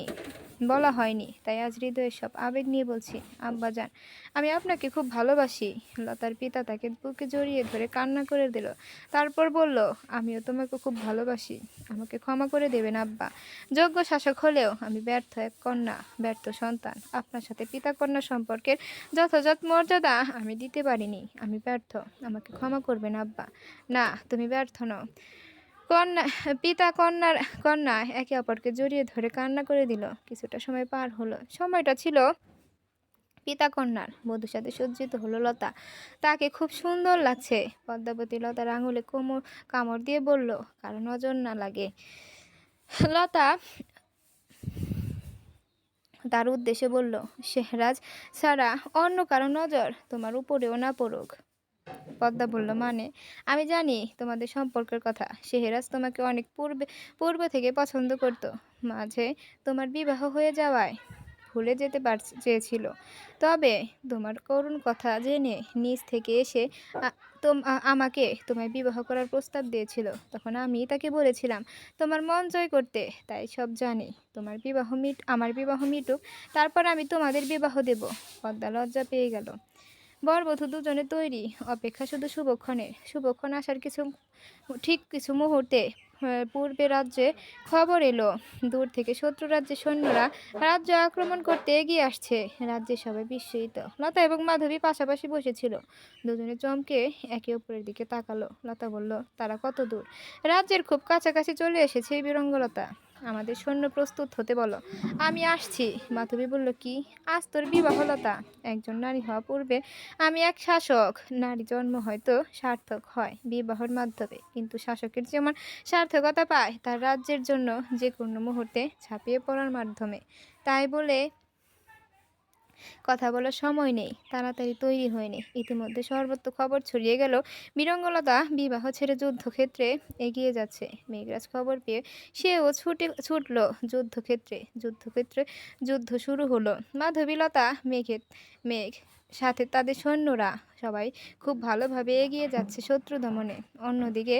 বলা হয়নি, তাই আজ হৃদয়ের সব আবেগ নিয়ে বলছি। আব্বাজান, আমি আপনাকে খুব ভালোবাসি। লতার পিতা তাকে বুকে জড়িয়ে ধরে কান্না করে দিল। তারপর বলল, আমিও তোমাকে খুব ভালোবাসি। আমাকে ক্ষমা করে দেবেন আব্বা। যোগ্য শাসক হলেও আমি ব্যর্থ এক কন্যা, ব্যর্থ সন্তান। আপনার সাথে পিতা কন্যা সম্পর্কের যথাযথ মর্যাদা আমি দিতে পারিনি। আমি ব্যর্থ। আমাকে ক্ষমা করবেন আব্বা। না, তুমি ব্যর্থ নও। কন্যা পিতা কন্যা একে অপরকে জড়িয়ে ধরে কান্না করে দিল। কিছুটা সময় পার হলো। সময়টা ছিল পিতা কন্যার। বধূর সাথে সজ্জিত হলো লতা। তাকে খুব সুন্দর লাগছে। পদ্মাবতী লতার আঙুলে কামড় দিয়ে বলল, কারো নজর না লাগে। লতা তার উদ্দেশ্যে বলল, শেহরাজ ছাড়া অন্য কারো নজর তোমার উপরেও না পড়ুক। পদ্মা বলল, মানে? আমি জানি তোমাদের সম্পর্কের কথা। শেহরাজ তোমাকে অনেক পূর্ব থেকে পছন্দ করত। মাঝে তোমার বিবাহ হয়ে যাওয়ায় ভুলে যেতে চেয়েছিল। তবে তোমার করুণ কথা জেনে নিজ থেকে এসে আমাকে তোমায় বিবাহ করার প্রস্তাব দিয়েছিল। তখন আমি তাকে বলেছিলাম তোমার মন জয় করতে। তাই সব জানি। আমার বিবাহ মিটুক, তারপর আমি তোমাদের বিবাহ দেব। পদ্মা লজ্জা পেয়ে গেল। বরবধূ দুজনে তৈরি, অপেক্ষা শুধু শুভক্ষণের। শুভক্ষণ আসার কিছু মুহূর্তে পূর্বে রাজ্যে খবর এলো, দূর থেকে শত্রু রাজ্যের সৈন্যরা রাজ্য আক্রমণ করতে এগিয়ে আসছে। রাজ্যের সবাই বিস্মিত। লতা এবং মাধবী পাশাপাশি বসেছিল। দুজনে চমকে একে অপরের দিকে তাকালো। লতা বলল, তারা কত দূর? রাজ্যের খুব কাছাকাছি চলে এসেছে এই বীরঙ্গলতা। আমাদের সৈন্য প্রস্তুত হতে বলো। আমি আসছি। মাধবী বলল, কি? আজ তোর বিবাহলতা? একজন নারী হওয়া পূর্বে আমি এক শাসক। নারী জন্ম হয়তো সার্থক হয় বিবাহের মাধ্যমে, কিন্তু শাসকের যেমন সার্থকতা পায় তার রাজ্যের জন্য যে কোনো মুহূর্তে ঝাঁপিয়ে পড়ার মাধ্যমে। তাই বলে কথা বলার সময় নেই, তাড়াতাড়ি তৈরি হয়ে নে। ইতিমধ্যে সর্বত্র খবর ছড়িয়ে গেল, বীরঙ্গলতা বিবাহ ছেড়ে যুদ্ধক্ষেত্রে এগিয়ে যাচ্ছে। মেঘরাজ খবর পেয়ে সেও ছুটল যুদ্ধক্ষেত্রে। যুদ্ধ শুরু হলো। মাধবীলতা মেঘ সাথে তাদের সৈন্যরা সবাই খুব ভালোভাবে এগিয়ে যাচ্ছে শত্রু দমনে। অন্যদিকে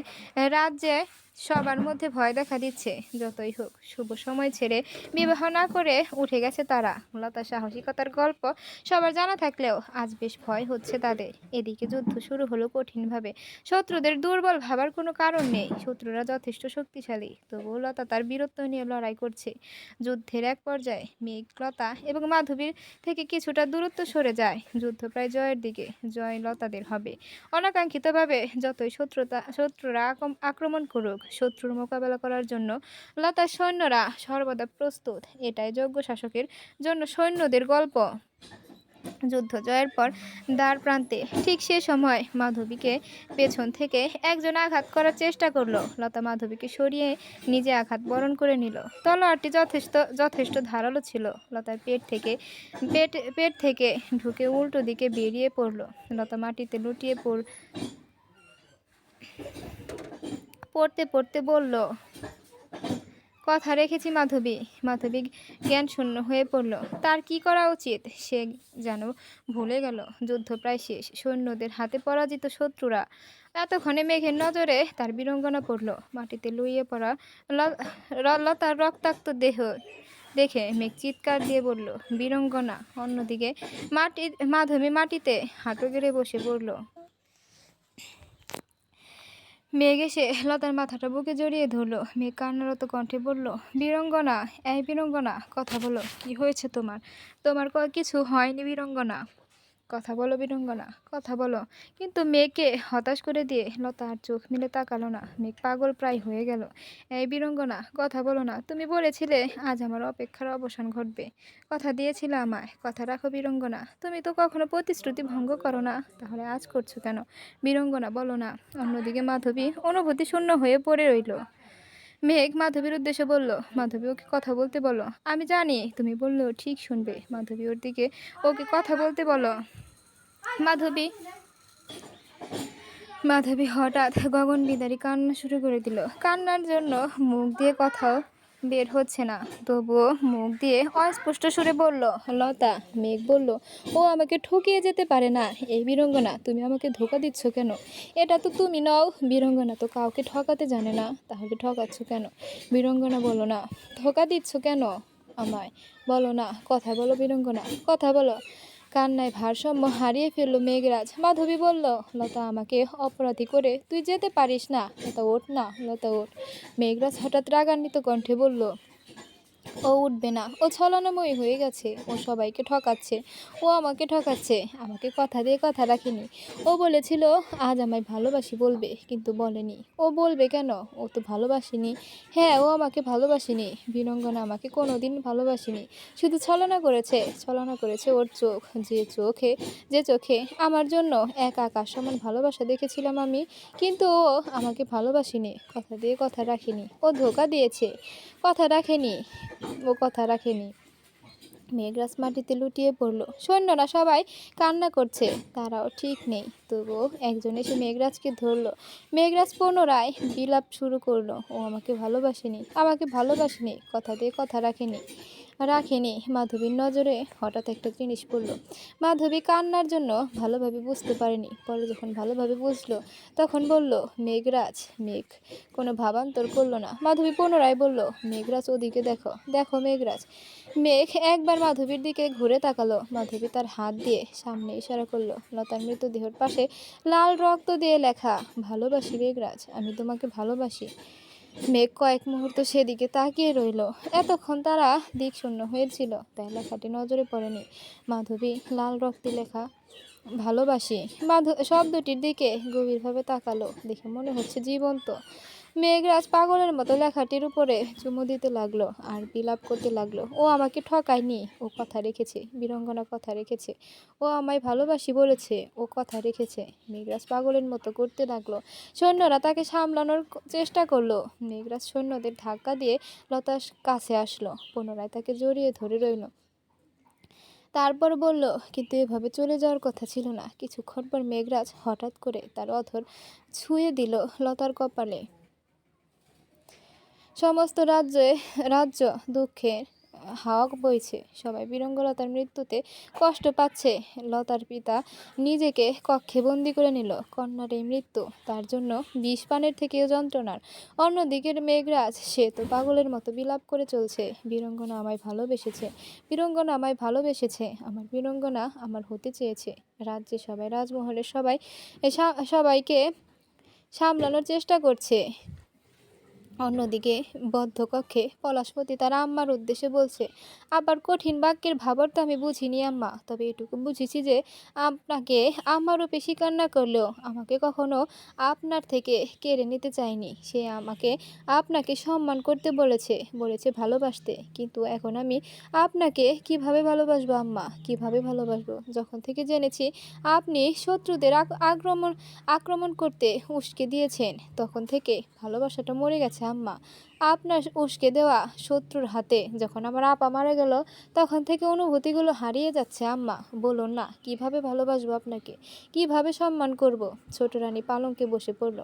রাজ্যে সবার মধ্যে ভয় দেখা দিচ্ছে। যতই হোক, শুভ সময় ছেড়ে বিবাহ না করে উঠে গেছে তারা। লতার সাহসিকতার গল্প সবার জানা থাকলেও আজ বেশ ভয় হচ্ছে তাদের। এদিকে যুদ্ধ শুরু হলো কঠিনভাবে। শত্রুদের দুর্বল ভাবার কোনো কারণ নেই। শত্রুরা যথেষ্ট শক্তিশালী, তবুও লতা তার বীরত্ব নিয়ে লড়াই করছে। যুদ্ধের এক পর্যায়ে মেঘ লতা এবং মাধবীর থেকে কিছুটা দূরত্ব সরে যায়। যুদ্ধ প্রায় জয়ের দিকে। জয় লতাদের হবে। অনাকাঙ্ক্ষিতভাবে যতই শত্রুরা আক্রমণ করুক, শত্রুর মোকাবেলা করার জন্য লতার সৈন্যরা সর্বদা প্রস্তুত। এটাই যোগ্য শাসকের জন্য সৈন্যদের গল্প। যুদ্ধ জয়ের পর দ্বার প্রান্তে ঠিক সে সময় মাধবীকে পেছন থেকে একজন আঘাত করার চেষ্টা করলো। লতা মাধবীকে সরিয়ে নিজে আঘাত বরণ করে নিল। তলোয়ারটি যথেষ্ট ধারালো ছিল। লতার পেট থেকে ঢুকে উল্টো দিকে বেরিয়ে পড়ল। লতা মাটিতে লুটিয়ে পড়তে পড়তে বলল, কথা রেখেছি মাধবী। মাধবী জ্ঞানশূন্য হয়ে পড়ল। তার কি করা উচিত সে যেন ভুলে গেল। যুদ্ধ প্রায় শেষ। সৈন্যদের হাতে পরাজিত শত্রুরা। এতক্ষণে মেঘের নজরে তার বীরঙ্গনা পড়ল। মাটিতে লুইয়ে পড়া লতার রক্তাক্ত দেহ দেখে মেঘ চিৎকার দিয়ে বলল, বীরঙ্গনা। অন্যদিকে মাধবী মাটিতে হাঁটু গেড়ে বসে পড়ল। মেঘ এসে লতার মাথাটা বুকে জড়িয়ে ধরল। মেঘ কান্নারত কণ্ঠে বলল, বীরঙ্গনা, এই বীরঙ্গনা, কথা বলো। কি হয়েছে তোমার? তোমার কিছু হয়নি বীরঙ্গনা। কথা বলো বীরঙ্গনা, কথা বলো। কিন্তু মেয়েকে হতাশ করে দিয়ে লতা আর চোখ মিলে তাকালো না। মেঘ পাগল প্রায় হয়ে গেল। এই বীরঙ্গনা, কথা বলো না। তুমি বলেছিলে আজ আমার অপেক্ষার অবসান ঘটবে। কথা দিয়েছিলে আমায়। কথা রাখো বীরঙ্গনা। তুমি তো কখনো প্রতিশ্রুতি ভঙ্গ করো না, তাহলে আজ করছো কেন? বীরঙ্গনা, বলো না। অন্যদিকে মাধবী অনুভূতি শূন্য হয়ে পড়ে রইল। মেঘ মাধবীর উদ্দেশ্যে বলল, মাধবী, ওকে কথা বলতে বলো। আমি জানি তুমি বললেও ঠিক শুনবে। মাধবী, ওকে কথা বলতে বলো। মাধবী হঠাৎ গগনবিদারী কান্না শুরু করে দিল। কান্নার জন্য মুখ দিয়ে কথাও বের হচ্ছে না, তবুও মুখ দিয়ে অস্পষ্ট সুরে বলল, লতা। মেঘ বলল, ও আমাকে ঠকিয়ে যেতে পারে না। এই বীরঙ্গনা, তুমি আমাকে ধোঁকা দিচ্ছ কেন? এটা তো তুমি নও। বীরঙ্গনা তো কাউকে ঠকাতে জানে না, তাহলে ঠকাচ্ছ কেন? বীরঙ্গনা, বলো না, ধোঁকা দিচ্ছ কেন আমায়। বলো না, কথা বলো বীরঙ্গনা, কথা বলো। কান্নায় ভারসাম্য হারিয়ে ফেলল মেঘরাজ। মাধবী বলল, লতা আমাকে অপরাধী করে তুই যেতে পারিস না। লতা ওঠ না, লতা ওঠ। মেঘরাজ হঠাৎ রাগান্বিত কণ্ঠে বলল, ও উঠবে না, ও ছলনাময়ী হয়ে গেছে, ও সবাইকে ঠকাচ্ছে, ও আমাকে ঠকাচ্ছে, আমাকে কথা দিয়ে কথা রাখেনি। ও বলেছিল আজ আমায় ভালোবাসি বলবে, কিন্তু বলেনি। ও বলবে কেন? ও তো ভালোবাসেনি। হ্যাঁ, ও আমাকে ভালোবাসেনি। বীরঙ্গনা আমাকে কোনোদিন ভালোবাসেনি, শুধু ছলনা করেছে। ছলনা করেছে ওর চোখ, যে চোখে আমার জন্য এক আকাশ সমান ভালোবাসা দেখেছিলাম আমি। কিন্তু ও আমাকে ভালোবাসেনি, কথা দিয়ে কথা রাখেনি, ও ধোঁকা দিয়েছে, কথা রাখেনি, ও কথা রাখেনি। মেঘরাজ মাটিতে লুটিয়ে পড়ল। সৈন্যরা সবাই কান্না করছে, তারাও ঠিক নেই। তবুও একজন এসে মেঘরাজকে ধরল। মেঘরাজ পুনরায় বিলাপ শুরু করলো, ও আমাকে ভালোবাসেনি, আমাকে ভালোবাসেনি, কথা দিয়ে কথা রাখেনি। মাধবীর নজরে হঠাৎ একটা জিনিস পড়ল। মাধবী কান্নার জন্য ভালোভাবে বুঝতে পারেনি, পরে যখন ভালোভাবে বুঝলো তখন বলল, মেঘরাজ। মেঘ কোনো ভাবান্তর করলো না। মাধবী পুনরায় বলল, মেঘরাজ ওদিকে দেখো, দেখো মেঘরাজ। মেঘ একবার মাধবীর দিকে ঘুরে তাকালো। মাধবী তার হাত দিয়ে সামনে ইশারা করলো। লতার মৃতদেহের পাশে লাল রক্ত দিয়ে লেখা, ভালোবাসি মেঘরাজ, আমি তোমাকে ভালোবাসি। মেঘ কয়েক মুহূর্ত সেদিকে তাকিয়ে রইল। এতক্ষণ তারা দিকশূন্য হয়েছিল, তাই লেখাটি নজরে পড়েনি। মাধবী লাল রক্তে লেখা ভালোবাসি শব্দটির দিকে গভীরভাবে তাকালো, দেখে মনে হচ্ছে জীবন্ত। মেঘরাজ পাগলের মতো লেখাটির উপরে চুমু দিতে লাগলো আর বিলাপ করতে লাগলো। ও আমাকে ঠকায়নি, ও কথা রেখেছে। বীরঙ্গনা কথা রেখেছে। ও আমায় ভালোবাসি বলেছে, ও কথা রেখেছে। মেঘরাজ পাগলের মতো করতে লাগলো। সৈন্যরা তাকে সামলানোর চেষ্টা করলো। মেঘরাজ সৈন্যদের ধাক্কা দিয়ে লতার কাছে আসলো, পুনরায় তাকে জড়িয়ে ধরে রইল। তারপর বলল, কিন্তু এভাবে চলে যাওয়ার কথা ছিল না। কিছুক্ষণ পর মেঘরাজ হঠাৎ করে তার অধর ছুঁয়ে দিল লতার কপালে। সমস্ত রাজ্য দুঃখের হাওয়া বইছে। সবাই বীরঙ্গলতার মৃত্যুতে কষ্ট পাচ্ছে। লতার পিতা নিজেকে কক্ষে বন্দি করে নিল। কন্যার এই মৃত্যু তার জন্য বিষ পানের থেকেও যন্ত্রণার। অন্যদিকের মেঘরাজ, সে তো পাগলের মতো বিলাপ করে চলছে, বীরঙ্গনা আমায় ভালোবেসেছে, বীরঙ্গনা আমায় ভালোবেসেছে, আমার বীরঙ্গনা আমার হতে চেয়েছে। রাজ্যে সবাই, রাজমহলের সবাই সবাইকে সামলানোর চেষ্টা করছে। অন্যদিকে বদ্ধকক্ষে পলাশপতি তার আম্মার উদ্দেশ্যে বলছে, আবার কঠিন বাক্যের ভাবার্থ আমি বুঝিনি আম্মা, তবে এটুকু বুঝেছি যে আপনাকে আমার রূপে স্বীকার না করলেও আমাকে কখনো আপনার থেকে কেড়ে নিতে চায়নি। সে আমাকে আপনাকে সম্মান করতে বলেছে ভালোবাসতে। কিন্তু এখন আমি আপনাকে কিভাবে ভালোবাসবো আম্মা, কিভাবে ভালোবাসবো? যখন থেকে জেনেছি আপনি শত্রুদের আক্রমণ করতে উস্কে দিয়েছেন, তখন থেকে ভালোবাসাটা মরে গেছে আম্মা। আপনার উস্কে দেওয়া শত্রুর হাতে যখন আমার আপা মারা গেল, তখন থেকে অনুভূতিগুলো হারিয়ে যাচ্ছে আম্মা। বলুন না, কিভাবে ভালোবাসবো আপনাকে, কিভাবে সম্মান করব? ছোট রানী পালঙ্কে বসে পড়ল।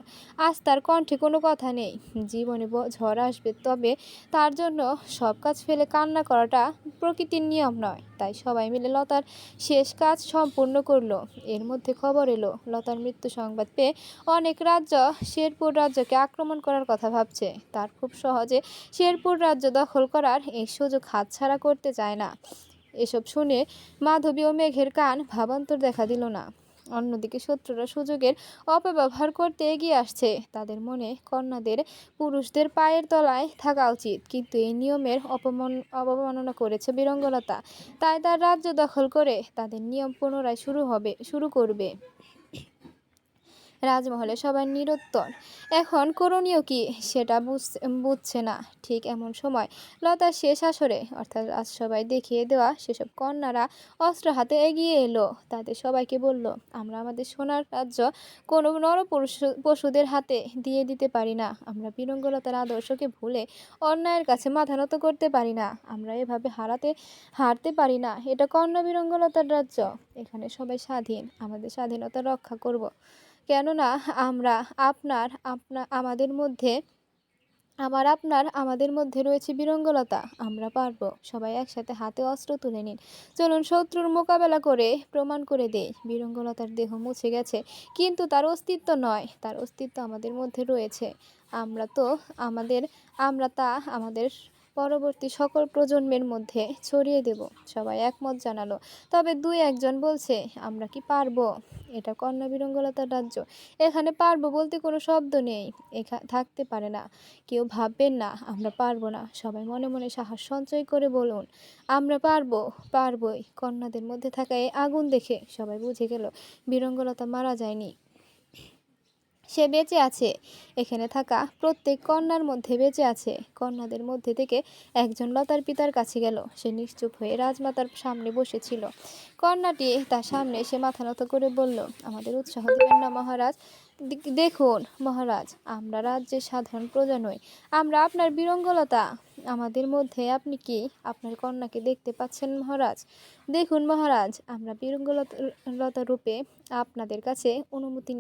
আজ তার কণ্ঠে কোনো কথা নেই। জীবনে ঝড় আসবে, তবে তার জন্য সব কাজ ফেলে কান্না করাটা প্রকৃতির নিয়ম নয়। তাই সবাই মিলে লতার শেষ কাজ সম্পূর্ণ করলো। এর মধ্যে খবর এলো, লতার মৃত্যু সংবাদ পেয়ে অনেক রাজ্য শেরপুর রাজ্যকে আক্রমণ করার কথা ভাবছে। তার খুব সহজে শেরপুর রাজ্য দখল করার এই সুযোগ হাতছাড়া করতে চায় না। এসব শুনে মাধবী ও মেঘের কান ভাবান্তর দেখা দিল না। অন্যদিকে শত্রুরা সুযোগের অপব্যবহার করতে এগিয়ে আসছে। তাদের মনে কন্যাদের পুরুষদের পায়ের তলায় থাকা উচিত, কিন্তু এই নিয়মের অবমাননা করেছে বীরঙ্গলতা। তাই তার রাজ্য দখল করে তাদের নিয়ম পুনরায় শুরু করবে। রাজমহলে সবাই নিরুত্তর। এখন করণীয় কি সেটা বুঝছে না। ঠিক এমন সময় লতার শেষ আসরে, অর্থাৎ রাজসভায় দেখিয়ে দেওয়া সেসব কন্যারা অস্ত্র হাতে এগিয়ে এলো। তাদের সবাইকে বলল, আমরা আমাদের সোনার রাজ্য কোনো পশুদের হাতে দিয়ে দিতে পারি না। আমরা বীরঙ্গলতার আদর্শকে ভুলে অন্যায়ের কাছে মাথা নত করতে পারি না। আমরা এভাবে হারতে পারি না। এটা কন্যা বীরঙ্গলতার রাজ্য, এখানে সবাই স্বাধীন। আমাদের স্বাধীনতা রক্ষা করব। কেননা আমরা আমাদের মধ্যে রয়েছে বীরঙ্গলতা। আমরা পারবো। সবাই একসাথে হাতে অস্ত্র তুলে নিন। চলুন শত্রুর মোকাবেলা করে প্রমাণ করে দেই, বীরঙ্গলতার দেহ মুছে গেছে, কিন্তু তার অস্তিত্ব নয়। তার অস্তিত্ব আমাদের মধ্যে রয়েছে। আমরা তা আমাদের পরবর্তী সকল প্রজন্মের মধ্যে ছড়িয়ে দেব। সবাই একমত জানালো। তবে দুই একজন বলছে, আমরা কি পারবো? এটা কন্যা বিরঙ্গলতার রাজ্য। এখানে পারবো বলতে কোনো শব্দ নেই, থাকতে পারে না। কেউ ভাববেন না আমরা পারবো না। সবাই মনে মনে সাহস সঞ্চয় করে বলুন, আমরা পারবো, পারবই। কন্যাদের মধ্যে থাকা এই আগুন দেখে সবাই বুঝে গেল বিরঙ্গলতা মারা যায়নি, সে বেঁচে আছে। এখানে থাকা প্রত্যেক কন্যার মধ্যে বেঁচে আছে। কন্যাদের মধ্যে থেকে একজন লতার পিতার কাছে গেল। সে নিশ্চুপ হয়ে রাজমাতার সামনে বসেছিল। কন্যাটি তার সামনে এসে মাথা নত করে বলল, আমাদের উৎসাহ দেবেন না মহারাজ। দেখুন মহারাজ, আমরা রাজ্যের সাধারণ প্রজা নই, আমরা আপনার বিরঙ্গলতা। আমাদের মধ্যে আপনি কি আপনার কন্যাকে দেখতে পাচ্ছেন মহারাজ? দেখুন মহারাজ, আমরা বিরঙ্গলতা রূপে আপনাদের কাছে অনুমতি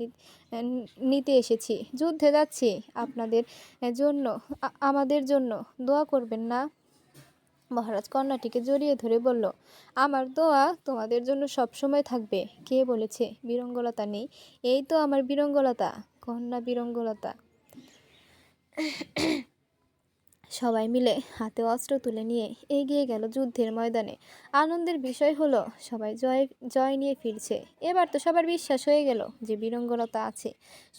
নিতে এসেছি। যুদ্ধে যাচ্ছি। আপনাদের জন্য, আমাদের জন্য দোয়া করবেন না? মহারাজ কন্যাটিকে জড়িয়ে ধরে বলল, আমার দোয়া তোমাদের জন্য সবসময় থাকবে। কে বলেছে বিরঙ্গলতা নেই? এই তো আমার বিরঙ্গলতা, কন্যা বিরঙ্গলতা। সবাই মিলে হাতে অস্ত্র তুলে নিয়ে এগিয়ে গেল যুদ্ধের ময়দানে। আনন্দের বিষয় হলো সবাই জয় নিয়ে ফিরছে। এবার তো সবার বিশ্বাস হয়ে গেল যে বিরঙ্গলতা আছে,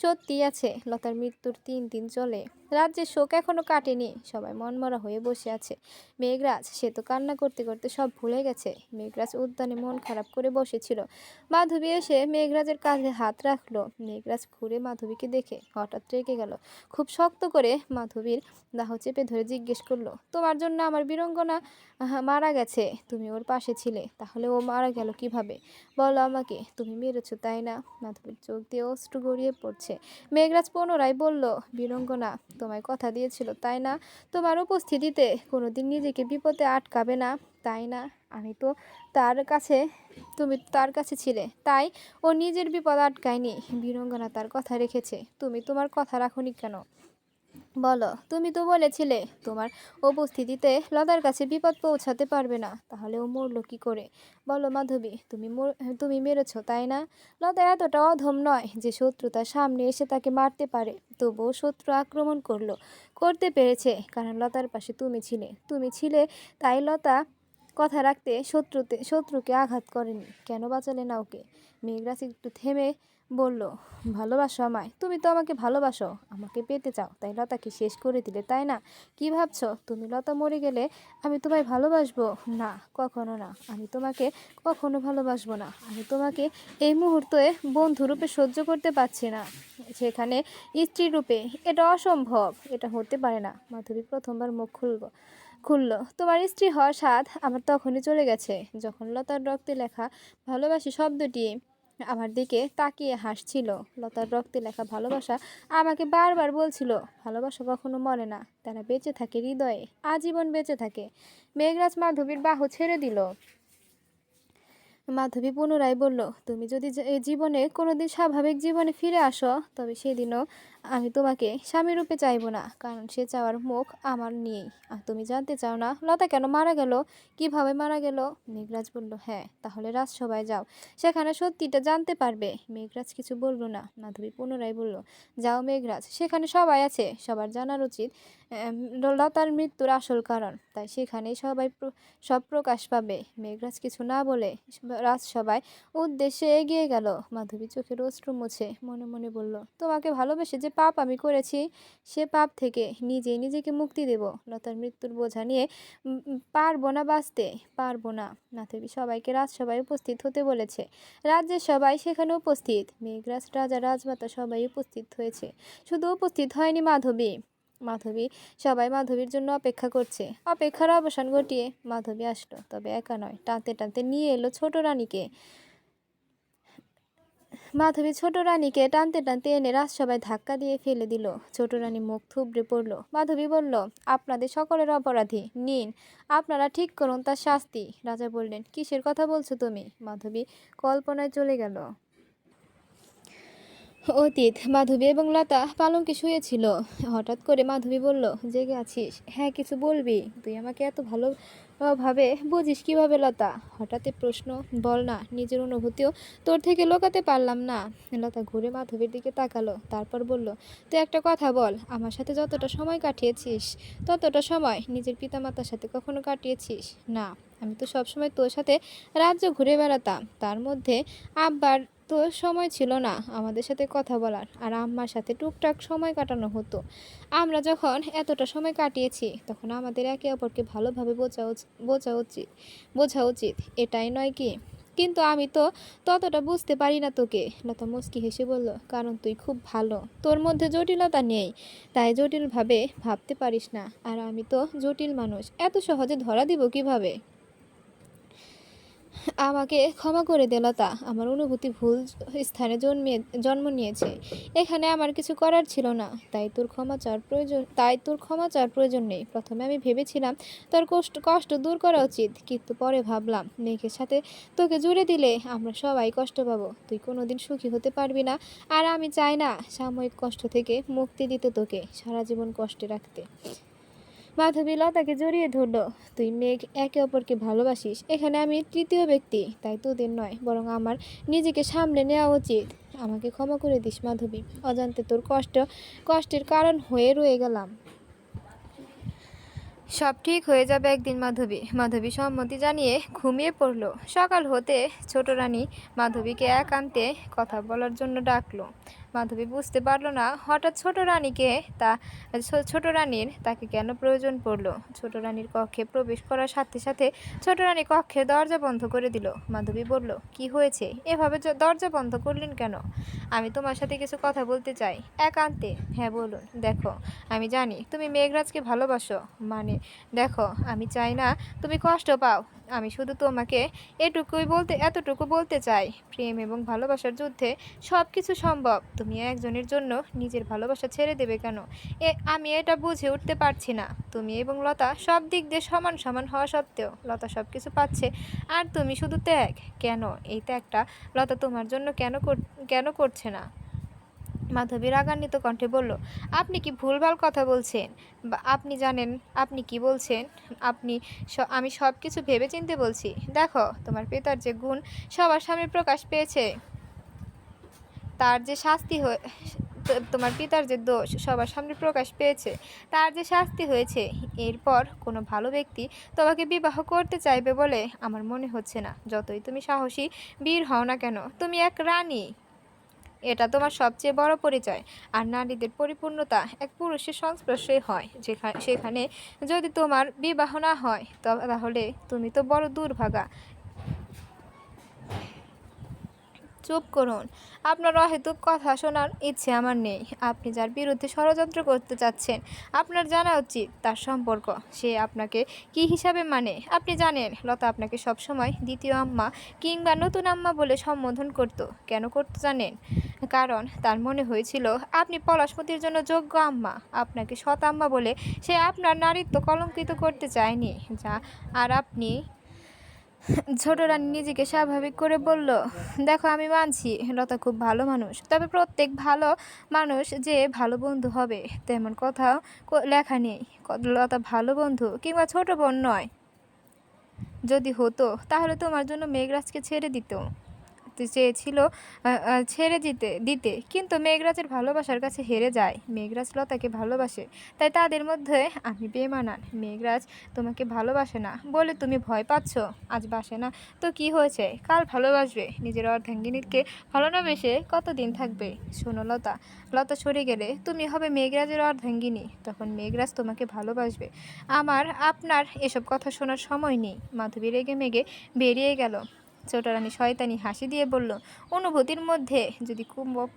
সত্যি আছে। লতার মৃত্যুর 3 দিন চলে। রাজ্যের শোক এখনো কাটেনি, সবাই মনমরা হয়ে বসে আছে। মেঘরাজ, সে তো কান্না করতে করতে সব ভুলে গেছে। মেঘরাজ উদ্যানে মন খারাপ করে বসেছিল। মাধবী এসে মেঘরাজের কাঁধে হাত রাখলো। মেঘরাজ ঘুরে মাধবীকে দেখে হঠাৎ রেগে গেল। খুব শক্ত করে মাধবীর দাহ চেপে ধরে জিজ্ঞেস করলো, তোমার জন্য আমার বীরাঙ্গনা মারা গেছে, তুমি ওর পাশে ছিলে, তাহলে ও মারা গেল কিভাবে? বলো আমাকে, তুমি মেরেছো তাই না? মাধবীর চোখ দিয়ে অশ্রু গড়িয়ে পড়ছে। মেঘরাজ পুনরায় বলল, বীরাঙ্গনা তোমায় কথা দিয়েছিল তাই না? তোমার উপস্থিতিতে কোনোদিন নিজেকে বিপদে আটকাবে না, তাই না? আমি তো তার কাছে, তুমি তার কাছে ছিলে, তাই ও নিজের বিপদ আটকায়নি। বীরাঙ্গনা তার কথা রেখেছে, তুমি তোমার কথা রাখোনি কেন? বলো, তুমি তো বলেছিলে তোমার উপস্থিতিতে লতার কাছে বিপদ পৌঁছাতে পারবে না, তাহলে ও মরলো কি করে? বলো মাধবী, তুমি মেরেছ তাই না? লতা এতটা অধম নয় যে শত্রু তার সামনে এসে তাকে মারতে পারে। তবুও শত্রু আক্রমণ করতে পেরেছে কারণ লতার পাশে তুমি ছিলে, তাই লতা কথা রাখতে শত্রুকে আঘাত করেনি। কেন বাঁচালে না ওকে? মেঘরাজ একটু থেমে বলল, ভালোবাসো আমায়? তুমি তো আমাকে ভালোবাসো, আমাকে পেতে চাও, তাই লতাকে শেষ করে দিলে তাই না? কি ভাবছো তুমি লতা মরে গেলে আমি তোমায় ভালোবাসবো? না, কখনো না। আমি তোমাকে কখনো ভালোবাসবো না। আমি তোমাকে এই মুহূর্তে বন্ধুরূপে সহ্য করতে পারছি না, সেখানে স্ত্রী রূপে এটা অসম্ভব, এটা হতে পারে না। মাধবী প্রথমবার মুখ খুলল। তোমার স্ত্রী হওয়ার স্বাদ আমার তখনই চলে গেছে যখন লতার রক্তে লেখা ভালোবাসি শব্দটি আমার দিকে তাকিয়ে হাসছিল। লতার রক্তে লেখা ভালোবাসা আমাকে বারবার বলছিল, ভালোবাসা কখনো মরে না, তারা বেঁচে থাকে হৃদয়ে, আজীবন বেঁচে থাকে। মেঘরাজ মাধবীর বাহু ছেড়ে দিল। মাধবী পুনরায় বলল, তুমি যদি এই জীবনে কোনোদিন স্বাভাবিক জীবনে ফিরে আসো, তবে সেদিনও আমি তোমাকে স্বামীরূপে চাইব না, কারণ সে চাওয়ার মুখ আমার নেই। আর তুমি জানতে চাও না লতা কেন মারা গেল, কিভাবে মারা গেল? মেঘরাজ বলল, হ্যাঁ, তাহলে রাজসভায় যাও, সেখানে সত্যিটা জানতে পারবে। মেঘরাজ কিছু বলল না। মাধবী পুনরায় বলল, যাও মেঘরাজ, সেখানে সবাই আছে, সবার জানার উচিত লতার মৃত্যুর আসল কারণ, তাই সেখানেই সব প্রকাশ পাবে। মেঘরাজ কিছু না বলে রাজসভায় উদ্দেশ্যে এগিয়ে গেল। মাধবী চোখের অশ্রু মুছে মনে মনে বলল, তোমাকে ভালোবেসে যে পাপ আমি করেছি, সে পাপ থেকে নিজেকে মুক্তি দেব। লতার মৃত্যুর বোঝা নিয়ে পারবো না বাঁচতে, পারবো না। মাধবী সবাইকে রাজসভায় উপস্থিত হতে বলেছে। রাজ্যের সবাই সেখানে উপস্থিত। মেঘরাজ, রাজা, রাজমাতা সবাই উপস্থিত হয়েছে। শুধু উপস্থিত হয়নি মাধবী। সবাই মাধবীর জন্য অপেক্ষা করছে। অপেক্ষার অবসান ঘটিয়ে মাধবী আসলো, তবে একা নয়, টানতে টানতে নিয়ে এলো ছোট রানীকে। মাধবী ছোট রানীকে টানতে টানতে এনে রাজসভায় ধাক্কা দিয়ে ফেলে দিল। ছোট রানী মুখ থুবড়ে পড়ল। মাধবী বলল, আপনাদের সকলের অপরাধী, নিন, আপনারা ঠিক করুন তার শাস্তি। রাজা বললেন, কিসের কথা বলছো তুমি? মাধবী কল্পনায় চলে গেল। অতীত মাধবী এবং লতা পালঙ্কে শুয়েছিল। হঠাৎ করে মাধবী বলল, জেগে আছিস? হ্যাঁ, কিছু বলবি? তুই আমাকে এত ভালো ভাবে বুঝিস কিভাবে লতা? হঠাৎ প্রশ্ন। বল না, নিজের অনুভূতিও তোর থেকে লুকাতে পারলাম না। লতা ঘুরে মাধবীর দিকে তাকালো, তারপর বলল, তুই একটা কথা বল, আমার সাথে যতটা সময় কাটিয়েছিস ততটা সময় নিজের পিতামাতার সাথে কখনো কাটিয়েছিস? না, আমি তো সবসময় তোর সাথে রাজ্য ঘুরে বেড়াতাম। তার মধ্যে আব্বার তো সময় ছিল না আমাদের সাথে কথা বলার, আর আম্মার সাথে টুকটাক সময় কাটানো হতো। আমরা যখন এতটা সময় কাটিয়েছি তখন আমাদের একে অপরকে ভালোভাবে বোঝা উচিত, এটাই নয় কি? কিন্তু আমি তো ততটা বুঝতে পারি না তোকে। লতা মুচকি হেসে বলল, কারণ তুই খুব ভালো, তোর মধ্যে জটিলতা নেই, তাই জটিলভাবে ভাবতে পারিস না। আর আমি তো জটিল মানুষ, এত সহজে ধরা দিব কিভাবে? আমাকে ক্ষমা করে দে লতা, আমার অনুভূতি ভুল স্থানে জন্ম নিয়েছে। এখানে আমার কিছু করার ছিল না, তাই তোর ক্ষমা চাওয়ার প্রয়োজন নেই। প্রথমে আমি ভেবেছিলাম তোর কষ্ট দূর করা উচিত, কিন্তু পরে ভাবলাম মেঘের সাথে তোকে জুড়ে দিলে আমরা সবাই কষ্ট পাবো, তুই কোনোদিন সুখী হতে পারবি না। আর আমি চাই না সাময়িক কষ্ট থেকে মুক্তি দিতে তোকে সারা জীবন কষ্টে রাখতে। মাধবী লতাকে জড়িয়ে ধরল, তুই মেঘ একে অপরকে ভালোবাসিস, এখানে আমি তৃতীয় ব্যক্তি, তাই তোদের নয় বরং আমার নিজেকে সামলে নেওয়া উচিত। আমাকে ক্ষমা করে দিস মাধবী, অজান্তে তোর কষ্টের কারণ হয়ে রয়ে গেলাম। সব ঠিক হয়ে যাবে একদিন মাধবী সম্মতি জানিয়ে ঘুমিয়ে পড়ল। সকাল হতে ছোট রানী মাধবীকে একান্তে কথা বলার জন্য ডাকলো। মাধবী বুঝতে পারলো না হঠাৎ ছোট রানীর তাকে কেন প্রয়োজন পড়লো। ছোট রানীর কক্ষে প্রবেশ করার সাথে সাথে ছোট রানী কক্ষের দরজা বন্ধ করে দিল। মাধবী বলল, কি হয়েছে, এভাবে দরজা বন্ধ করলেন কেন? আমি তোমার সাথে কিছু কথা বলতে চাই, একান্তে। হ্যাঁ বলুন। দেখো, আমি জানি তুমি মেঘরাজকে ভালোবাসো, দেখো, আমি চাই না তুমি কষ্ট পাও। আমি শুধু তোমাকে এতটুকু বলতে চাই, প্রেম এবং ভালোবাসার যুদ্ধে সব কিছু সম্ভব। তুমি একজনের জন্য নিজের ভালোবাসা ছেড়ে দেবে কেন? আমি এটা বুঝে উঠতে পারছি না। তুমি এবং লতা সব দিক দিয়ে সমান সমান হওয়া সত্ত্বেও লতা সব কিছু পাচ্ছে, আর তুমি শুধু ত্যাগ। কেন এই ত্যাগটা লতা তোমার জন্য কেন করছে না? মাধবী রাগান্বিত কণ্ঠে বলল, আপনি কি ভুলভাল কথা বলছেন? বা আপনি জানেন আপনি কি বলছেন? আমি সব কিছু ভেবেচিন্তে বলছি। দেখো, তোমার পিতার যে গুণ সবার সামনে প্রকাশ পেয়েছে, তার যে শাস্তি হয়ে তোমার পিতার যে দোষ সবার সামনে প্রকাশ পেয়েছে, তার যে শাস্তি হয়েছে, এরপর কোনো ভালো ব্যক্তি তোমাকে বিবাহ করতে চাইবে বলে আমার মনে হচ্ছে না। যতই তুমি সাহসী বীর হও না কেন, তুমি এক রানী, এটা তোমার সবচেয়ে বড় পরিচয়। আর নারীদের পরিপূর্ণতা এক পুরুষের সংস্পর্শে হয়, সেখানে যদি তোমার বিবাহ না হয় তাহলে তুমি তো বড় দুর্ভাগা। চুপ করুন, আপনার অহেতুক কথা শোনার ইচ্ছে আমার নেই। আপনি যার বিরুদ্ধে ষড়যন্ত্র করতে চাচ্ছেন, আপনার জানা উচিত তার সম্পর্ক, সে আপনাকে কি হিসাবে মানে। আপনি জানেন লতা আপনাকে সবসময় দ্বিতীয় আম্মা কিংবা নতুন আম্মা বলে সম্বোধন করত। কেন করতে জানেন? কারণ তার মনে হয়েছিল আপনি পলাশমতির জন্য যোগ্য আম্মা। আপনাকে সৎ আম্মা বলে সে আপনার নারীত্ব কলঙ্কিত করতে চায়নি। আর আপনি ছোট রানী নিজেকে স্বাভাবিক করে বলল, দেখো, আমি মানছি লতা খুব ভালো মানুষ, তবে প্রত্যেক ভালো মানুষ যে ভালো বন্ধু হবে তেমন কোথাও লেখা নেই। লতা ভালো বন্ধু কিংবা ছোট বোন নয়। যদি হতো তাহলে তোমার জন্য মেঘরাজকে চেয়েছিল ছেড়ে দিতে, কিন্তু মেঘরাজের ভালোবাসার কাছে হেরে যায়। মেঘরাজ লতাকে ভালোবাসে, তাই তাদের মধ্যে আমি বেমানান। মেঘরাজ তোমাকে ভালোবাসে না বলে তুমি ভয় পাচ্ছ। আজ বাসে না তো কি হয়েছে, কাল ভালোবাসবে। নিজের অর্ধাঙ্গিনীকে ভালোবাসে কতদিন থাকবে? শোনো লতা সরে গেলে তুমি হবে মেঘরাজের অর্ধাঙ্গিনী, তখন মেঘরাজ তোমাকে ভালোবাসবে। আপনার এসব কথা শোনার সময় নেই। মাধবী রেগে মেগে বেরিয়ে গেল। ছোট রানী শয়তানি হাসি দিয়ে বলল, অনুভূতির মধ্যে যদি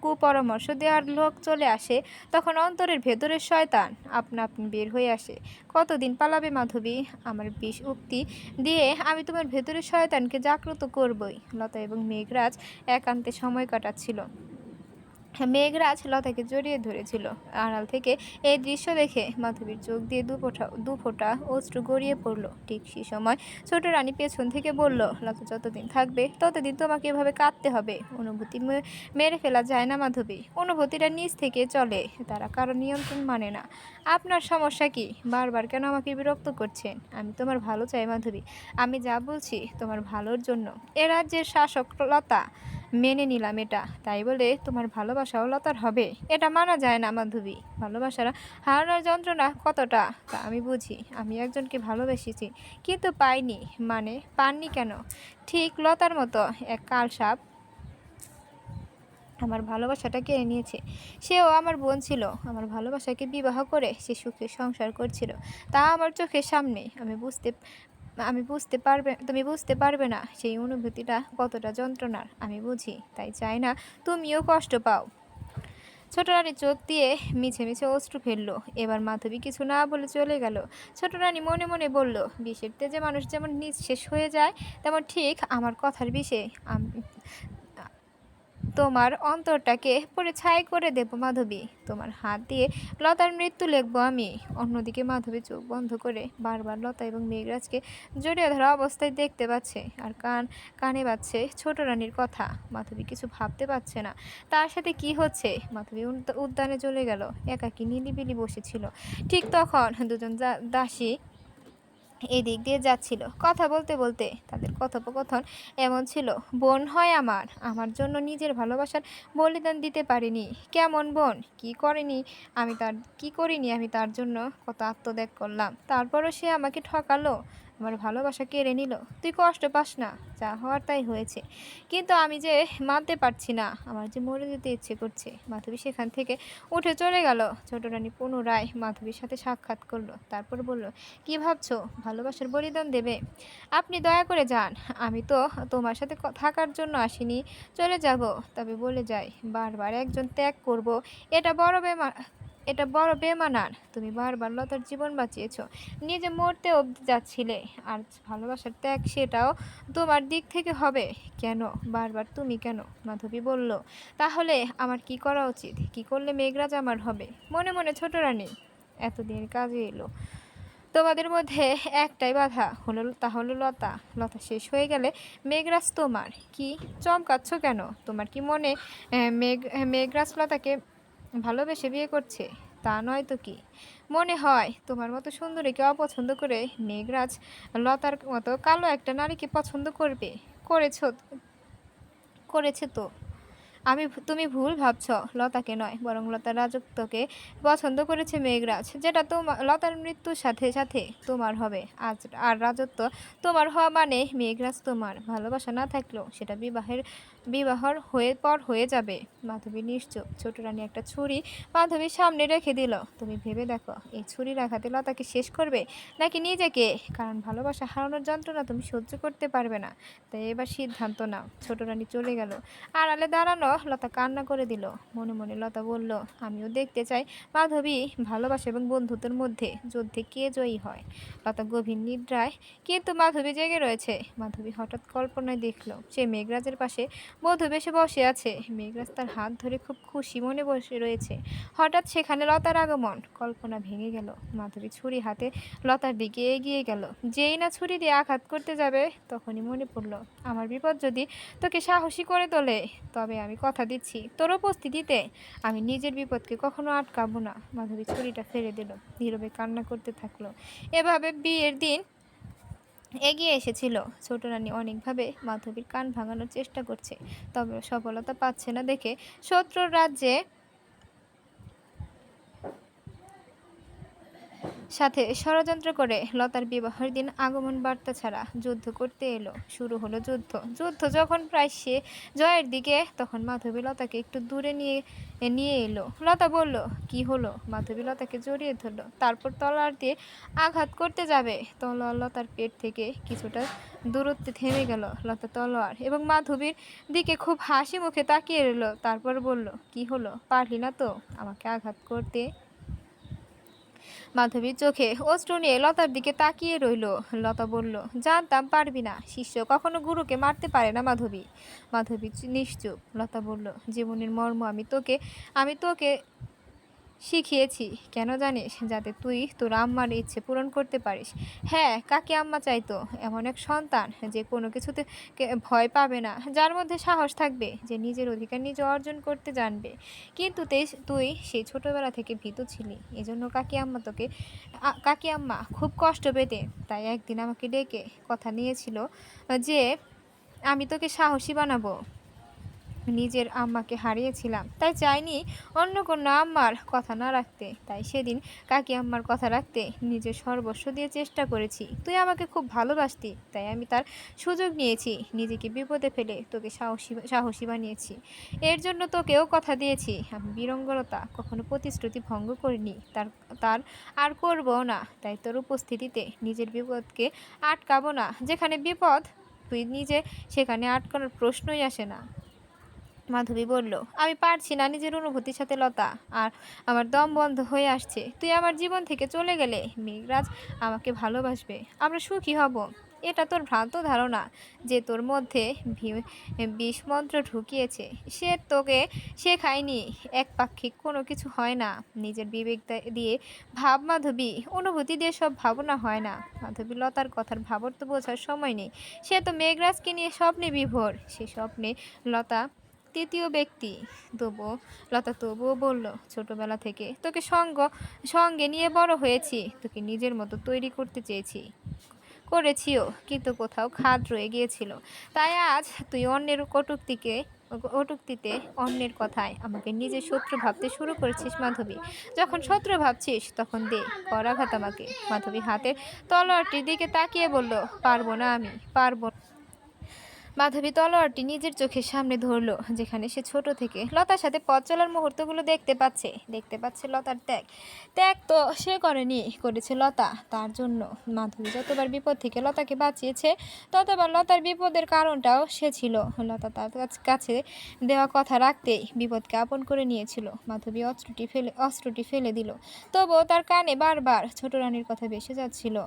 কুপরামর্শ দেওয়ার লোক চলে আসে, তখন অন্তরের ভেতরের শয়তান আপনা আপনি বের হয়ে আসে। কতদিন পালাবে মাধবী? আমার বিষ উক্তি দিয়ে আমি তোমার ভেতরের শয়তানকে জাগ্রত করবই। লতা এবং মেঘরাজ একান্তে সময় কাটাচ্ছিল। মেঘরাজ লতাকে জড়িয়ে ধরেছিল। আড়াল থেকে এই দৃশ্য দেখে মাধবীর চোখ দিয়ে দু ফোঁটা অশ্রু গড়িয়ে পড়ল। ঠিক সেই সময় ছোট রানী পেছন থেকে বলল, লতা যতদিন থাকবে ততদিন তোমাকে এভাবে কাঁদতে হবে। অনুভূতি মেরে ফেলা যায় না মাধবী। অনুভূতিটা নিজ থেকে চলে, তারা কারো নিয়ন্ত্রণ মানে না। আপনার সমস্যা কি? বারবার কেন আমাকে বিরক্ত করছেন? আমি তোমার ভালো চাই মাধবী। আমি যা বলছি তোমার ভালোর জন্য। এ রাজ্যের শাসক লতা, মেনে নিলাম এটা। তাই বলে তোমার ভালোবাসাও লতার হবে? এটা মানা যায় না মাধবী। ভালোবাসার হারানোর যন্ত্রণা কতটা তা আমি বুঝি। আমি একজনকে ভালোবেসেছি, কিন্তু পাইনি। মানে পাননি কেন? ঠিক লতার মতো এক কাল সাপ আমার ভালোবাসাটা কেড়ে নিয়েছে। সেও আমার বোন ছিল। আমার ভালোবাসাকে বিবাহ করে সে সুখে সংসার করছিল, তা আমার চোখের সামনে। তুমি বুঝতে পারবে না সেই অনুভূতিটা কতটা যন্ত্রণার। আমি বুঝি, তাই চাই না তুমিও কষ্ট পাও। ছোট রানী চোখ দিয়ে মিছে মিছে অশ্রু ফেললো। এবার মাধবী কিছু না বলে চলে গেল। ছোট রানী মনে মনে বলল, বিষের তেজে মানুষ যেমন নিঃশেষ হয়ে যায়, তেমন ঠিক আমার কথার বিষে তোমার অন্তরটাকে পুড়ে ছাই করে দেব মাধবী। তোমার হাত দিয়ে লতার মৃত্যু লিখব আমি। অন্যদিকে মাধবী চোখ বন্ধ করে বারবার লতা এবং মেঘরাজকে জড়িয়ে ধরা অবস্থায় দেখতে পাচ্ছে, আর কানে বাজছে ছোট রানীর কথা। মাধবী কিছু ভাবতে পারছে না তার সাথে কি হচ্ছে। মাধবী উদ্যানে চলে গেল। একাকী নিলিবিলি বসেছিল। ঠিক তখন দুজন দাসী এদিক দিয়ে যাচ্ছিল। কথা বলতে বলতে তাদের কথোপকথন এমন ছিল, বোন হয় আমার জন্য নিজের ভালোবাসার বলিদান দিতে পারিনি। কেমন বোন? কি করিনি আমি তার জন্য? কত আত্মত্যাগ করলাম, তারপরও সে আমাকে ঠকালো, আমার ভালোবাসা কেড়ে নিল। তুই কষ্ট পাস না, যা হওয়ার তাই হয়েছে। কিন্তু আমি যে মানতে পারছি না, আমার যে মরে যেতে ইচ্ছে করছে। মাধবী সেখান থেকে উঠে চলে গেল। ছোট রানী পুনরায় মাধবীর সাথে সাক্ষাৎ করলো। তারপর বলল, কি ভাবছো ভালোবাসার বলিদান দেবে? আপনি দয়া করে যান। আমি তো তোমার সাথে থাকার জন্য আসিনি। চলে যাব, তবে বলে যাই, বারবার একজন ত্যাগ করব, এটা বড় বেমানান। তুমি বারবার লতার জীবন বাঁচিয়েছো, নিজে মরতে অবধি যাচ্ছিলে। আর ভালোবাসার ত্যাগ, সেটাও তোমার দিক থেকে হবে। কেন বারবার তুমি কেন? মাধবী বলল, তাহলে আমার কি করা উচিত? কি করলে মেঘরাজ আমার হবে? মনে মনে ছোট রানী এতদিন কাজে এলো। তোমাদের মধ্যে একটাই বাধা হলো, তা হলো লতা। লতা শেষ হয়ে গেলে মেঘরাজ তোমার। কি চমকাচ্ছ কেন? তোমার কি মনে মেঘরাজ লতাকে ভালোবেসে বিয়ে করছে? তা নয় তো কি? মনে হয় তোমার মতো সুন্দরীকে অপছন্দ করে মেঘরাজ লতার মতো কালো একটা নারীকে পছন্দ করেছো করেছে তো। তুমি ভুল ভাবছ। লতাকে নয়, বরং লতার রাজত্বকে পছন্দ করেছে মেঘরাজ, যেটা লতার মৃত্যুর সাথে সাথে তোমার হবে। আর রাজত্ব তোমার হওয়া মানে মেঘরাজ তোমার। ভালোবাসা না থাকলেও সেটা বিবাহর হয়ে যাবে। মাধবী নিশ্চুপ। ছোট রানী একটা ছুরি মাধবীর সামনে রেখে দিল। তুমি ভেবে দেখো, এই ছুরি রাখাতে লতাকে শেষ করবে, নাকি নিজেকে? কারণ ভালোবাসা হারানোর যন্ত্রণা তুমি সহ্য করতে পারবে না। তাই এবার সিদ্ধান্ত নাও। ছোট রানী চলে গেল। আড়ালে দাঁড়ানো লতা কান্না করে দিল। মনে মনে লতা বলল, আমিও দেখতে চাই মাধবী, ভালোবাসা এবং বন্ধুত্বের মধ্যে যুদ্ধে কে জয়ী হয়। লতা গভীর নিদ্রায়, কিন্তু মাধবী জেগে রয়েছে। মাধবী হঠাৎ কল্পনায় দেখল সে মেঘরাজের পাশে বধূ বেশে বসে আছে। মেঘরাজ তার হাত ধরে খুব খুশি মনে বসে রয়েছে। হঠাৎ সেখানে লতার আগমন। কল্পনা ভেঙে গেল। মাধবী ছুরি হাতে লতার দিকে এগিয়ে গেল। যেই না ছুরি দিয়ে আঘাত করতে যাবে, তখনই মনে পড়ল, আমার বিপদ যদি তোকে সাহসী করে তোলে, তবে আমি কথা দিচ্ছি, তোর উপস্থিতিতে আমি নিজের বিপদকে কখনো আটকাবো না। মাধবী ছুরিটা ফেলে দিল। নীরবে কান্না করতে থাকলো। এভাবে বিয়ের দিন এগিয়ে এসেছিল। ছোট রানী অনেকভাবে মাধবীর কান ভাঙানোর চেষ্টা করছে, তবে সফলতা পাচ্ছে না দেখে শত্রুর রাজ্যে সাথে ষড়যন্ত্র করে লতার বিবাহের দিন আগমন বার্তা ছাড়া যুদ্ধ করতে এলো। শুরু হলো যুদ্ধ যখন প্রায় সে জয়ের দিকে, তখন মাধবী লতাকে একটু দূরে নিয়ে এলো। লতা বলল, কি হলো? মাধবী লতাকে জড়িয়ে ধরলো। তারপর তলোয়ার দিয়ে আঘাত করতে যাবে। তলোয়ার লতার পেট থেকে কিছুটা দূরত্বে থেমে গেল। লতা তলোয়ার এবং মাধবীর দিকে খুব হাসি মুখে তাকিয়ে রইল। তারপর বলল, কি হলো? পারলি না তো আমাকে আঘাত করতে? মাধবীর চোখে অশ্রু নিয়ে লতার দিকে তাকিয়ে রইল। লতা বলল, জানতাম পারবি না, শিষ্য কখনো গুরুকে মারতে পারে না মাধবী। মাধবী নিশ্চুপ। লতা বলল, জীবনের মর্ম আমি তোকে শিখিয়েছি, কেন জানিস? যাতে তুই তোর আম্মার ইচ্ছে পূরণ করতে পারিস। হ্যাঁ, কাকে আম্মা চাইতো? এমন এক সন্তান যে কোনো কিছুতে ভয় পাবে না, যার মধ্যে সাহস থাকবে, যে নিজের অধিকার নিজে অর্জন করতে জানবে। কিন্তু তুই সেই ছোটবেলা থেকে ভীতু ছিলি, এজন্য কাকি আম্মা খুব কষ্ট পেতে। তাই একদিন আমাকে ডেকে কথা নিয়েছিল যে আমি তোকে সাহসী বানাবো। নিজের আম্মাকে হারিয়েছিলাম, তাই চাইনি অন্য কোনো আম্মার কথা না রাখতে। তাই সেদিন কাকি আম্মার কথা রাখতে নিজের সর্বস্ব দিয়ে চেষ্টা করেছি। তুই আমাকে খুব ভালোবাসতি, তাই আমি তার সুযোগ নিয়েছি, নিজেকে বিপদে ফেলে তোকে সাহসী বানিয়েছি। এর জন্য তোকেও কথা দিয়েছি, আমি বীরঙ্গলতা কখনো প্রতিশ্রুতি ভঙ্গ করিনি, তার আর করবও না। তাই তোর উপস্থিতিতে নিজের বিপদকে আটকাবো না। যেখানে বিপদ তুই নিজে, সেখানে আটকানোর প্রশ্নই আসে না। মাধবী বলল, আমি পারছি না নিজের অনুভূতির সাথে লতা, আর আমার দম বন্ধ হয়ে আসছে। তুই আমার জীবন থেকে চলে গেলে মেঘরাজ আমাকে ভালোবাসবে, আমরা সুখী হব। এটা তোর ভ্রান্ত ধারণা। যে তোর মধ্যে বিষ মন্ত্র ঢুকিয়েছে, সে তোকে শেখায়নি একপাক্ষিক কোনো কিছু হয় না। নিজের বিবেক দিয়ে ভাব মাধবী, অনুভূতি দিয়ে সব ভাবনা হয় না। মাধবী লতার কথার ভাবর তো বোঝার সময় নেই। সে তো মেঘরাজকে নিয়ে স্বপ্নে বিভোর। সে স্বপ্নে লতা তৃতীয় ব্যক্তি। তবুও বলল, ছোটবেলা থেকে তোকে সঙ্গে নিয়ে বড় হয়েছি, তোকে নিজের মতো তৈরি করতে করেছিও, কিন্তু কোথাও খাদ রয়ে গিয়েছিল। তাই আজ তুই কটূক্তিতে, অন্যের কথায় আমাকে নিজের শত্রু ভাবতে শুরু করেছিস মাধবী। যখন শত্রু ভাবছিস তখন দে করাঘাত আমাকে। মাধবী হাতের তলোয়ারটির দিকে তাকিয়ে বলল, পারবো না, আমি পারবো। মাধবী তলোয়ারটি নিজের চোখের সামনে ধরল, যেখানে সে ছোট থেকে লতার সাথে পথ চলার মুহূর্তগুলো দেখতে পাচ্ছে লতার ত্যাগ। ত্যাগ তো সে করেছে লতা তার জন্য। মাধবী যতবার বিপদ থেকে লতাকে বাঁচিয়েছে, ততবার লতার বিপদের কারণটাও সে ছিল। লতা তার কাছে দেওয়া কথা রাখতেই বিপদকে আপন করে নিয়েছিল। মাধবী অস্ত্রটি ফেলে দিল, তবুও তার কানে বারবার ছোট রানীর কথা ভেসে যাচ্ছিল,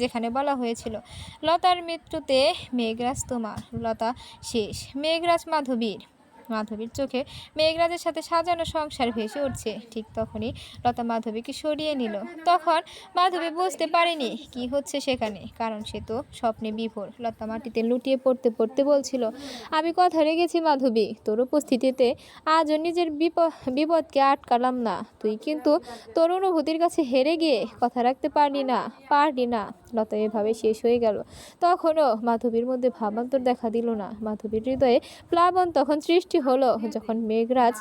যেখানে বলা হয়েছিল, লতার মৃত্যুতে মেঘরাজ তোমার, লতা শেষ, মেঘরাজ মাধবীর চোখে মেঘরাজের সাথে সাজানো সংসার ভেসে উঠছে। ঠিক তখনই লতা মাধবীকে সরিয়ে নিল। তখন মাধবী বুঝতে পারেনি কি হচ্ছে সেখানে, কারণ সে তো স্বপ্নে বিভোর। লতা মাটিতে লুটিয়ে পড়তে পড়তে বলছিল, আমি কথা রেখেছি মাধবী, তোর উপস্থিতিতে আজও নিজের বিপদকে আটকালাম না। তুই কিন্তু তোর অনুভূতির কাছে হেরে গিয়ে কথা রাখতে পারলি না। লতা এভাবে শেষ হয়ে গেল। তখনও মাধবীর মধ্যে ভাবান্তর দেখা দিল না। মাধবীর হৃদয়ে প্লাবন তখন সৃষ্টি হলো যখন মেঘরাজ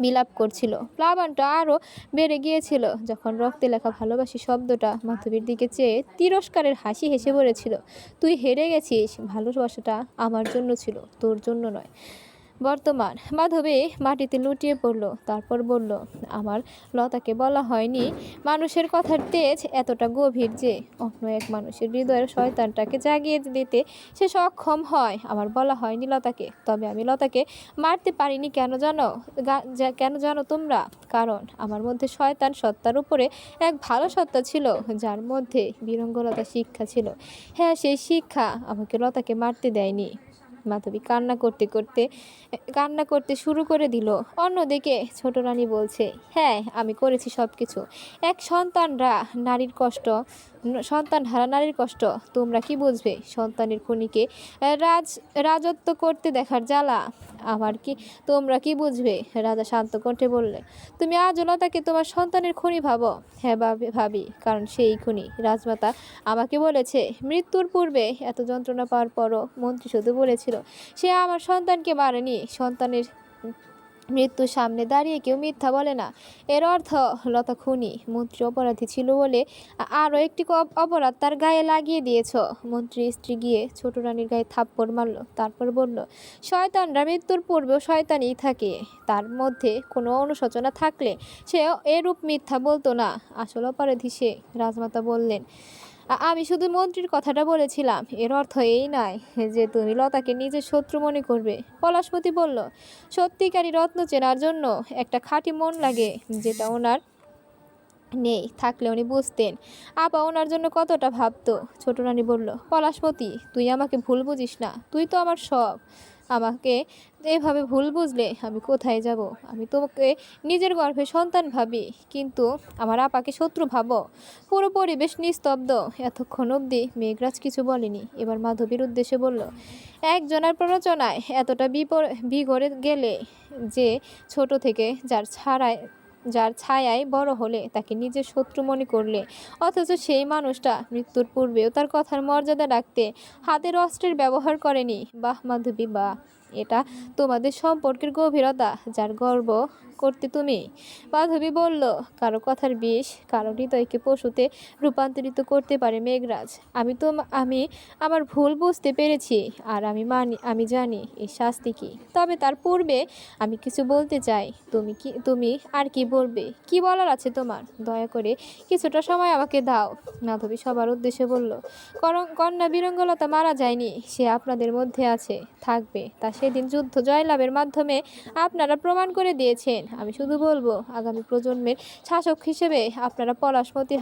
বিলাপ করছিল। প্লাবনটা আরও বেড়ে গিয়েছিল যখন রক্তে লেখা ভালোবাসি শব্দটা মাধবীর দিকে চেয়ে তিরস্কারের হাসি হেসে বলেছিল, তুই হেরে গেছিস, ভালোবাসাটা আমার জন্য ছিল, তোর জন্য নয়। বর্তমান। মাধবী মাটিতে লুটিয়ে পড়ল, তারপর বলল, আমার লতাকে বলা হয়নি মানুষের কথার তেজ এতটা গভীর যে অন্য এক মানুষের হৃদয়ের শয়তানটাকে জাগিয়ে দিতে সে সক্ষম হয়। আমার বলা হয়নি লতাকে। তবে আমি লতাকে মারতে পারিনি কেন জানো তোমরা? কারণ আমার মধ্যে শয়তান সত্তার উপরে এক ভালো সত্তা ছিল, যার মধ্যে বীরঙ্গলতা শিক্ষা ছিল। হ্যাঁ, সেই শিক্ষা আমাকে লতাকে মারতে দেয়নি। মাধবী কান্না করতে শুরু করে দিল। অন্যদিকে ছোট রানী বলছে, হ্যাঁ, আমি করেছি সব কিছু। এক সন্তান হারা নারীর কষ্ট তোমরা কি বুঝবে? সন্তানের খুনিকে রাজত্ব করতে দেখার জ্বালা তোমরা কি বুঝবে? রাজা শান্ত কণ্ঠে বললে, তুমি আজ লতাকে তোমার সন্তানের খুনি ভাবো? হ্যাঁ ভাবি, কারণ সেই খুনি। রাজমাতা আমাকে বলেছে, মৃত্যুর পূর্বে এত যন্ত্রণা পাওয়ার পরও মন্ত্রী শুধু বলেছিল সে আমার সন্তানকে মারেনি। সন্তানের মৃত্যুর সামনে দাঁড়িয়ে কেউ মিথ্যা বলে না। এর অর্থ লতা খুনি। মন্ত্রী অপরাধী ছিল বলে আরও একটি অপরাধ তার গায়ে লাগিয়ে দিয়েছ। মন্ত্রীর স্ত্রী গিয়ে ছোট রানীর গায়ে থাপ্পড় মারল, তারপর বলল, শয়তানরা মৃত্যুর পূর্বেও শয়তানই থাকে। তার মধ্যে কোনো অনুশোচনা থাকলে সে এরূপ মিথ্যা বলতো না। আসল অপরাধী সে। রাজমাতা বললেন, আমি শুধু মন্ত্রীর কথাটা বলেছিলাম, এর অর্থ এই নয় যে তুমি লতাকে নিজের শত্রু মনে করবে। পলাশমতি বলল, সত্যিকারী রত্ন চেনার জন্য একটা খাঁটি মন লাগে, যেটা ওনার নেই, থাকলে উনি বুঝতেন আপা ওনার জন্য কতটা ভাবতো। ছোট রানী বলল, পলাশমতি, তুই আমাকে ভুল বুঝিস না, তুই তো আমার সব। আমাকে এভাবে ভুল বুঝলে আমি কোথায় যাব? আমি তোমাকে নিজের গর্ভে সন্তান ভাবি, কিন্তু আমার আপাকে শত্রু ভাবো। পুরো পরিবেশ নিস্তব্ধ। এতক্ষণ অবধি মেঘরাজ কিছু বলেনি। এবার মাধবীর উদ্দেশ্যে বলল, একজনের প্ররোচনায় এতটা বিগড়ে গেলে, যে ছোট থেকে যার ছায়ায় বড় হলে, তাকে নিজের শত্রু মনে করলে, অথচ সেই মানুষটা মৃত্যুর পূর্বেও তার কথার মর্যাদা রাখতে হাতের অস্ত্রের ব্যবহার করেনি। বাহ মাধবী, বাহ! এটা তোমাদের সম্পর্কের গভীরতা, যার গর্ব করতে তুমি। মাধবী বলল, কারো কথার বিষ কারো হৃদয়কে পশুতে রূপান্তরিত করতে পারে মেঘরাজ। আমি আমার ভুল বুঝতে পেরেছি, আর আমি জানি এই শাস্তি কি। তবে তার পূর্বে আমি কিছু বলতে চাই। তুমি আর কি বলবে? কি বলার আছে তোমার? দয়া করে কিছুটা সময় আমাকে দাও। মাধবী সবার উদ্দেশ্যে বলল, কন্যা বীরঙ্গলতা মারা যায়নি, সে আপনাদের মধ্যে আছে, থাকবে। তা সেদিন যুদ্ধ জয়লাভের মাধ্যমে আপনারা প্রমাণ করে দিয়েছেন। আমি শুধু বলবো, আগামী প্রজন্মের শাসক হিসেবে আপনারা পলাশমতির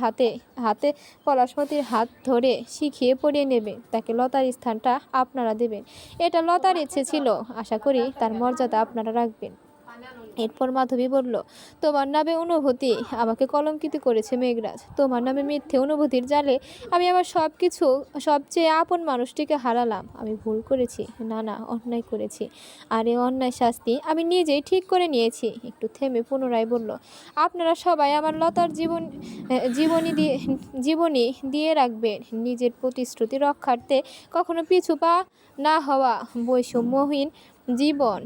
হাত ধরে শিখিয়ে পড়িয়ে নেবেন, তাকে লতার স্থানটা আপনারা দেবেন। এটা লতার ইচ্ছে ছিল, আশা করি তার মর্যাদা আপনারা রাখবেন। এরপর মাধবী বলল, তোমার নামে অনুভূতি আমাকে কলঙ্কিত করেছে মেঘরাজ। তোমার নামে মিথ্যে অনুভূতির জালে আমি আমার সবচেয়ে আপন মানুষটিকে হারালাম। আমি ভুল করেছি, না অন্যায় করেছি, আর এই অন্যায় শাস্তি আমি নিজেই ঠিক করে নিয়েছি। একটু থেমে পুনরায় বলল, আপনারা সবাই আমার লতার জীবনী দিয়ে রাখবেন, নিজের প্রতিশ্রুতি রক্ষার্থে কখনো পিছু পা না হওয়া। বৈষম্যহীন জীবন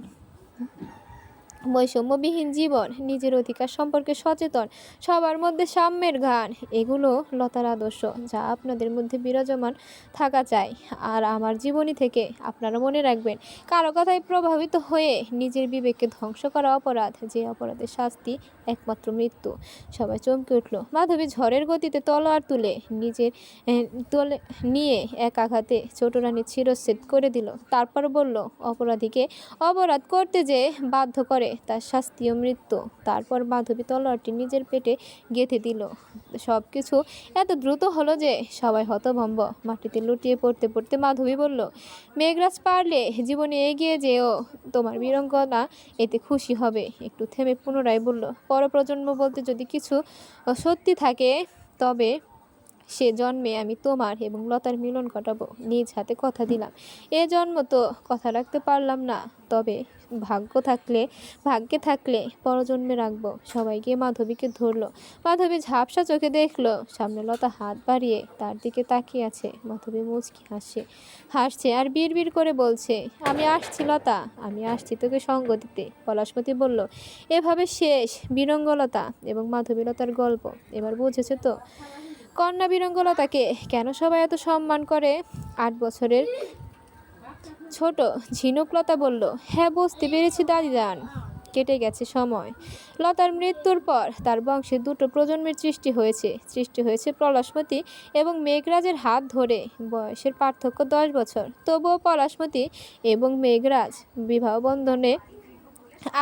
বৈষম্যবিহীন জীবন, নিজের অধিকার সম্পর্কে সচেতন, সবার মধ্যে সাম্যের গান, এগুলো লতার আদর্শ, যা আপনাদের মধ্যে বিরাজমান থাকা চাই। আর আমার জীবনী থেকে আপনারা মনে রাখবেন, কারো কথায় প্রভাবিত হয়ে নিজের বিবেককে ধ্বংস করা অপরাধ, যে অপরাধের শাস্তি একমাত্র মৃত্যু। সবাই চমকে উঠল। মাধবী ঝড়ের গতিতে তলোয়ার তুলে নিয়ে এক আঘাতে ছোট রানীর শিরচ্ছেদ করে দিল। তারপর বলল, অপরাধীকে অপরাধ করতে যে বাধ্য করে, তার শাস্তিও মৃত্যু। তারপর মাধবী তলোয়ারটি নিজের পেটে গেঁথে দিল। সব কিছু এত দ্রুত হলো যে সবাই হতভম্ব। মাটিতে লুটিয়ে পড়তে পড়তে মাধবী বলল, মেঘরাজ, পারলে জীবনে এগিয়ে যেও, তোমার বীরঙ্গনা এতে খুশি হবে। একটু থেমে পুনরায় বলল, পরপ্রজন্ম বলতে যদি কিছু সত্যি থাকে, তবে সে জন্মে আমি তোমার এবং লতার মিলন ঘটাবো, নিজ হাতে কথা দিলাম। এ জন্ম তো কথা রাখতে পারলাম না, তবে ভাগ্যে থাকলে পরজন্মে রাখবো। সবাই গিয়ে মাধবীকে ধরলো। মাধবী ঝাপসা চোখে দেখলো সামনে লতা হাত বাড়িয়ে তার দিকে তাকিয়ে আছে। মাধবী মুচকি হাসছে আর বিড়বিড় করে বলছে, আমি আসছি লতা, আমি আসছি তোকে সঙ্গ দিতে। পলাশমতি বলল, এভাবে শেষ বীরঙ্গলতা এবং মাধবীলতার গল্প। এবার বুঝেছে তো কন্যা বীরঙ্গলতাকে কেন সবাই এত সম্মান করে? 8 বছরের ছোট ঝিনুকলতা বলল, হ্যাঁ, বুঝতে পেরেছি দাদিজান। কেটে গেছে সময়। লতার মৃত্যুর পর তার বংশে 2টো প্রজন্মের সৃষ্টি হয়েছে পলাশমতি এবং মেঘরাজের হাত ধরে। বয়সের পার্থক্য 10 বছর, তবুও পলাশমতি এবং মেঘরাজ বিবাহ বন্ধনে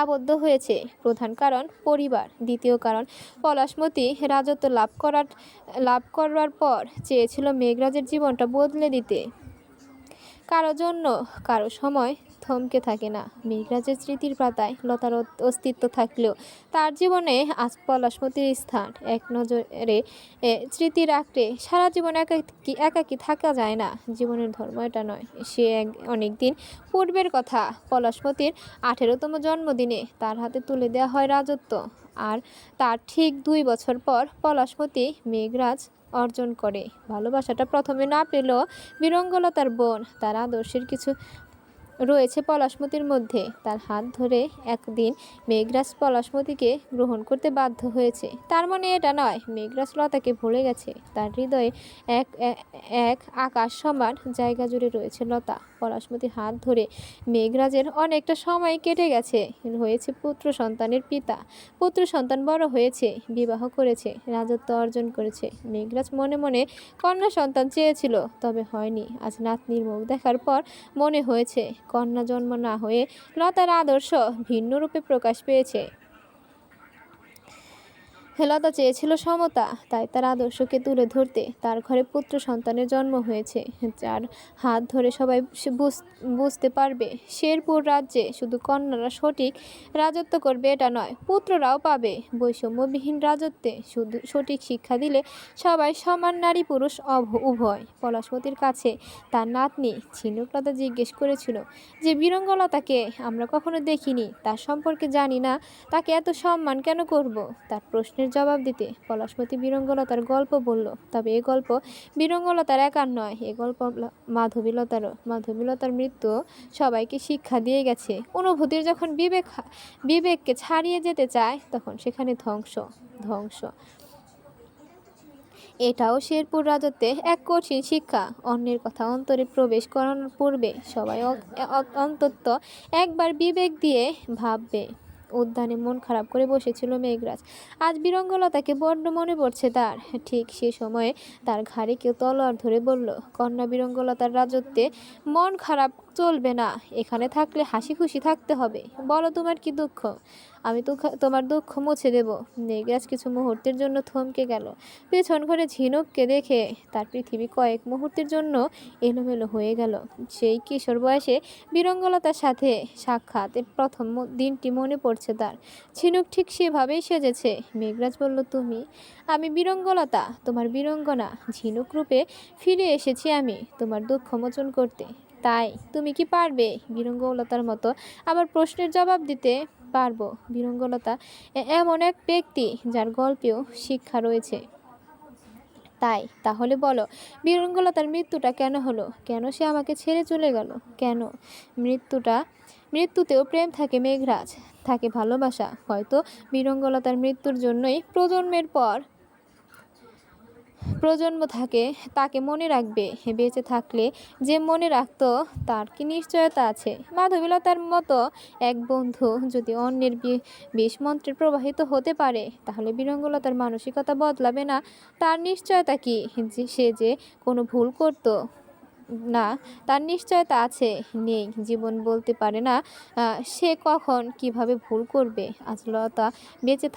আবদ্ধ হয়েছে। প্রধান কারণ পরিবার, দ্বিতীয় কারণ পলাশমতি রাজত্ব লাভ করার পর চেয়েছিল মেঘরাজের জীবনটা বদলে দিতে। কারো জন্য কারো সময় থমকে থাকে না। মেঘরাজের স্মৃতির পাতায় লতার অস্তিত্ব থাকলেও তার জীবনে আজ পলাশমতির স্থান। এক নজরে স্মৃতি রাখতে সারা জীবন একাকী থাকা যায় না। জীবনের ধর্ম এটা নয়। অনেক দিন পূর্বের কথা, পলাশমতির 18তম জন্মদিনে তার হাতে তুলে দেওয়া হয় রাজত্ব। আর তার ঠিক 2 বছর পর পলাশমতি মেঘরাজ অর্জন করে। ভালোবাসাটা প্রথমে না পেলেও বীরঙ্গলতার বোন, তার আদর্শের কিছু রয়েছে পলাশমতির মধ্যে। তার হাত ধরে একদিন মেঘরাজ পলাশমতিকে গ্রহণ করতে বাধ্য হয়েছে। তার মানে এটা নয় মেঘরাজ লতাকে ভুলে গেছে। তার হৃদয়ে এক এক আকাশ সমান জায়গা জুড়ে রয়েছে লতা। পলাশমতির হাত ধরে মেঘরাজের অনেকটা সময় কেটে গেছে। হয়েছে পুত্র সন্তানের পিতা। পুত্র সন্তান বড় হয়েছে, বিবাহ করেছে, রাজত্ব অর্জন করেছে। মেঘরাজ মনে মনে কন্যা সন্তান চেয়েছিল, তবে হয়নি। আজ নাতনির মুখ দেখার পর মনে হয়েছে কন্যা জন্ম না হয়ে লতার আদর্শ ভিন্ন রূপে প্রকাশ পেয়েছে। লতা চেয়েছিল সমতা, তাই তার আদর্শকে তুলে ধরতে তার ঘরে পুত্র সন্তানের জন্ম হয়েছে, যার হাত ধরে সবাই বুঝতে পারবে শেরপুর রাজ্যে শুধু কন্যারা সঠিক রাজত্ব করবে এটা নয়, পুত্ররাও পাবে বৈষম্যবিহীন রাজত্বে। শুধু সঠিক শিক্ষা দিলে সবাই সমান, নারী পুরুষ উভয়। পলাশমতির কাছে তার নাতনি ঝিনুকলতা জিজ্ঞেস করেছিল যে বীরঙ্গলতাকে আমরা কখনো দেখিনি, তার সম্পর্কে জানি না, তাকে এত সম্মান কেন করব। তার প্রশ্নের জবাব দিতে পলাশমতি বীরঙ্গলতার গল্প বলল। তবে এ গল্প বীরঙ্গলতার একার নয়, এ গল্প মাধবীলতারও। মাধবীলতার মৃত্যু সবাইকে শিক্ষা দিয়ে গেছে, অনুভূতির যখন বিবেককে ছাড়িয়ে যেতে চায় তখন সেখানে ধ্বংস ধ্বংস। এটাও শেরপুর রাজত্বে এক কঠিন শিক্ষা। অন্যের কথা অন্তরে প্রবেশ করানোর পূর্বে সবাই অন্তত একবার বিবেক দিয়ে ভাববে। উদ্যানে মন খারাপ করে বসেছিল মেঘরাজ। আজ বীরঙ্গলতাকে বড্ড মনে পড়ছে তার। ঠিক সে সময়ে তার ঘাড়ে কেউ তলোয়ার ধরে বলল, কন্যা বীরঙ্গলতার রাজত্বে মন খারাপ চলবে না, এখানে থাকলে হাসি খুশি থাকতে হবে। বলো তোমার কি দুঃখ, আমি তোমার দুঃখ মুছে দেব। মেঘরাজ কিছু মুহূর্তের জন্য থমকে গেল। পেছন ঘরে ঝিনুককে দেখে তার পৃথিবী কয়েক মুহূর্তের জন্য এলোমেলো হয়ে গেল। সেই কিশোর বয়সে বীরঙ্গলতার সাথে সাক্ষাতের প্রথম দিনটি মনে পড়ছে তার। ঝিনুক ঠিক সেভাবেই সেজেছে। মেঘরাজ বলল, তুমি? আমি বীরঙ্গলতা, তোমার বীরঙ্গনা। ঝিনুক রূপে ফিরে এসেছি আমি তোমার দুঃখ মোচন করতে। তাই তুমি কি পারবে বীরঙ্গলতার মতো আমার প্রশ্নের জবাব দিতে? পারবো। বীরঙ্গলতা এমন এক ব্যক্তি যার গল্পেও শিক্ষা রয়েছে। তাহলে বলো, বীরঙ্গলতার মৃত্যুটা কেন হলো? কেন সে আমাকে ছেড়ে চলে গেল? কেন? মৃত্যুতেও প্রেম থাকে মেঘরাজ, থাকে ভালোবাসা। হয়তো বীরঙ্গলতার মৃত্যুর জন্যই প্রজন্মের পর প্রজন্ম তাকে মনে রাখবে। বেঁচে থাকলে যে মনে রাখতো তার কি নিশ্চয়তা আছে? মাধবীলতার মতো এক বন্ধু যদি অন্যের বিষ মন্ত্রে প্রবাহিত হতে পারে, তাহলে বীরঙ্গলতার মানসিকতা বদলাবে না? তার নিশ্চয়তা কি যে সে যে কোনো ভুল করতো না? তার নিশ্চয়তা আছে? নেই। জীবন বলতে পারে না সে কখন কিভাবে ভুল করবে। আজ লতা বেঁচে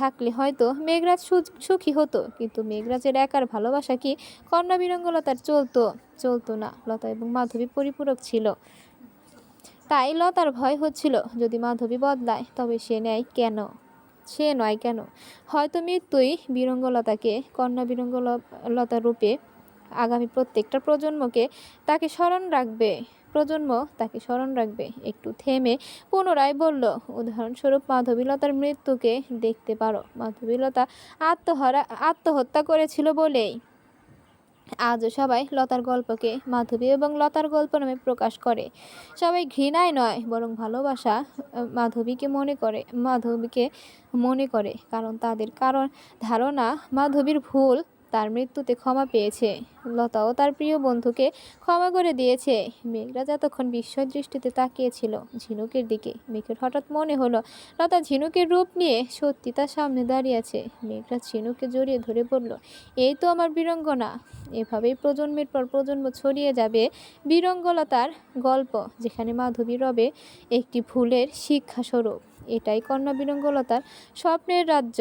থাকলে হয়তো মেঘরাজ সুখী হতো, কিন্তু মেঘরাজের একার ভালোবাসা কি কন্যা বীরঙ্গলতার চলতো না। লতা এবং মাধবী পরিপূরক ছিল। তাই লতার ভয় হচ্ছিল, যদি মাধবী বদলায় তবে সে নয় কেন? হয়তো মৃত্যুই বীরঙ্গলতাকে কন্যা বীরঙ্গলতা রূপে আগামী প্রত্যেকটা প্রজন্ম তাকে স্মরণ রাখবে। একটু থেমে পুনরায় বলল, উদাহরণস্বরূপ মাধবীলতার মৃত্যুকে দেখতে পারো। মাধবীলতা আত্মহত্যা করেছিল বলেই আজও সবাই লতার গল্পকে মাধবী এবং লতার গল্প নামে প্রকাশ করে। সবাই ঘৃণায় নয়, বরং ভালোবাসা মাধবীকে মনে করে, কারণ তাদের ধারণা মাধবীর ভুল তার মৃত্যুতে ক্ষমা পেয়েছে। লতাও তার প্রিয় বন্ধুকে ক্ষমা করে দিয়েছে। মেঘরাজ এতক্ষণ বিস্ময় দৃষ্টিতে তাকিয়েছিল ঝিনুকের দিকে। মেঘের হঠাৎ মনে হলো লতা ঝিনুকের রূপ নিয়ে সত্যি তার সামনে দাঁড়িয়ে আছে। মেঘরাজ ঝিনুককে জড়িয়ে ধরে বলল, এই তো আমার বীরঙ্গনা। এভাবেই প্রজন্মের পর প্রজন্ম ছড়িয়ে যাবে বীরঙ্গলতার গল্প, যেখানে মাধবী রবে একটি ভুলের শিক্ষাস্বরূপ। এটাই কন্যা বীরঙ্গলতার স্বপ্নের রাজ্য।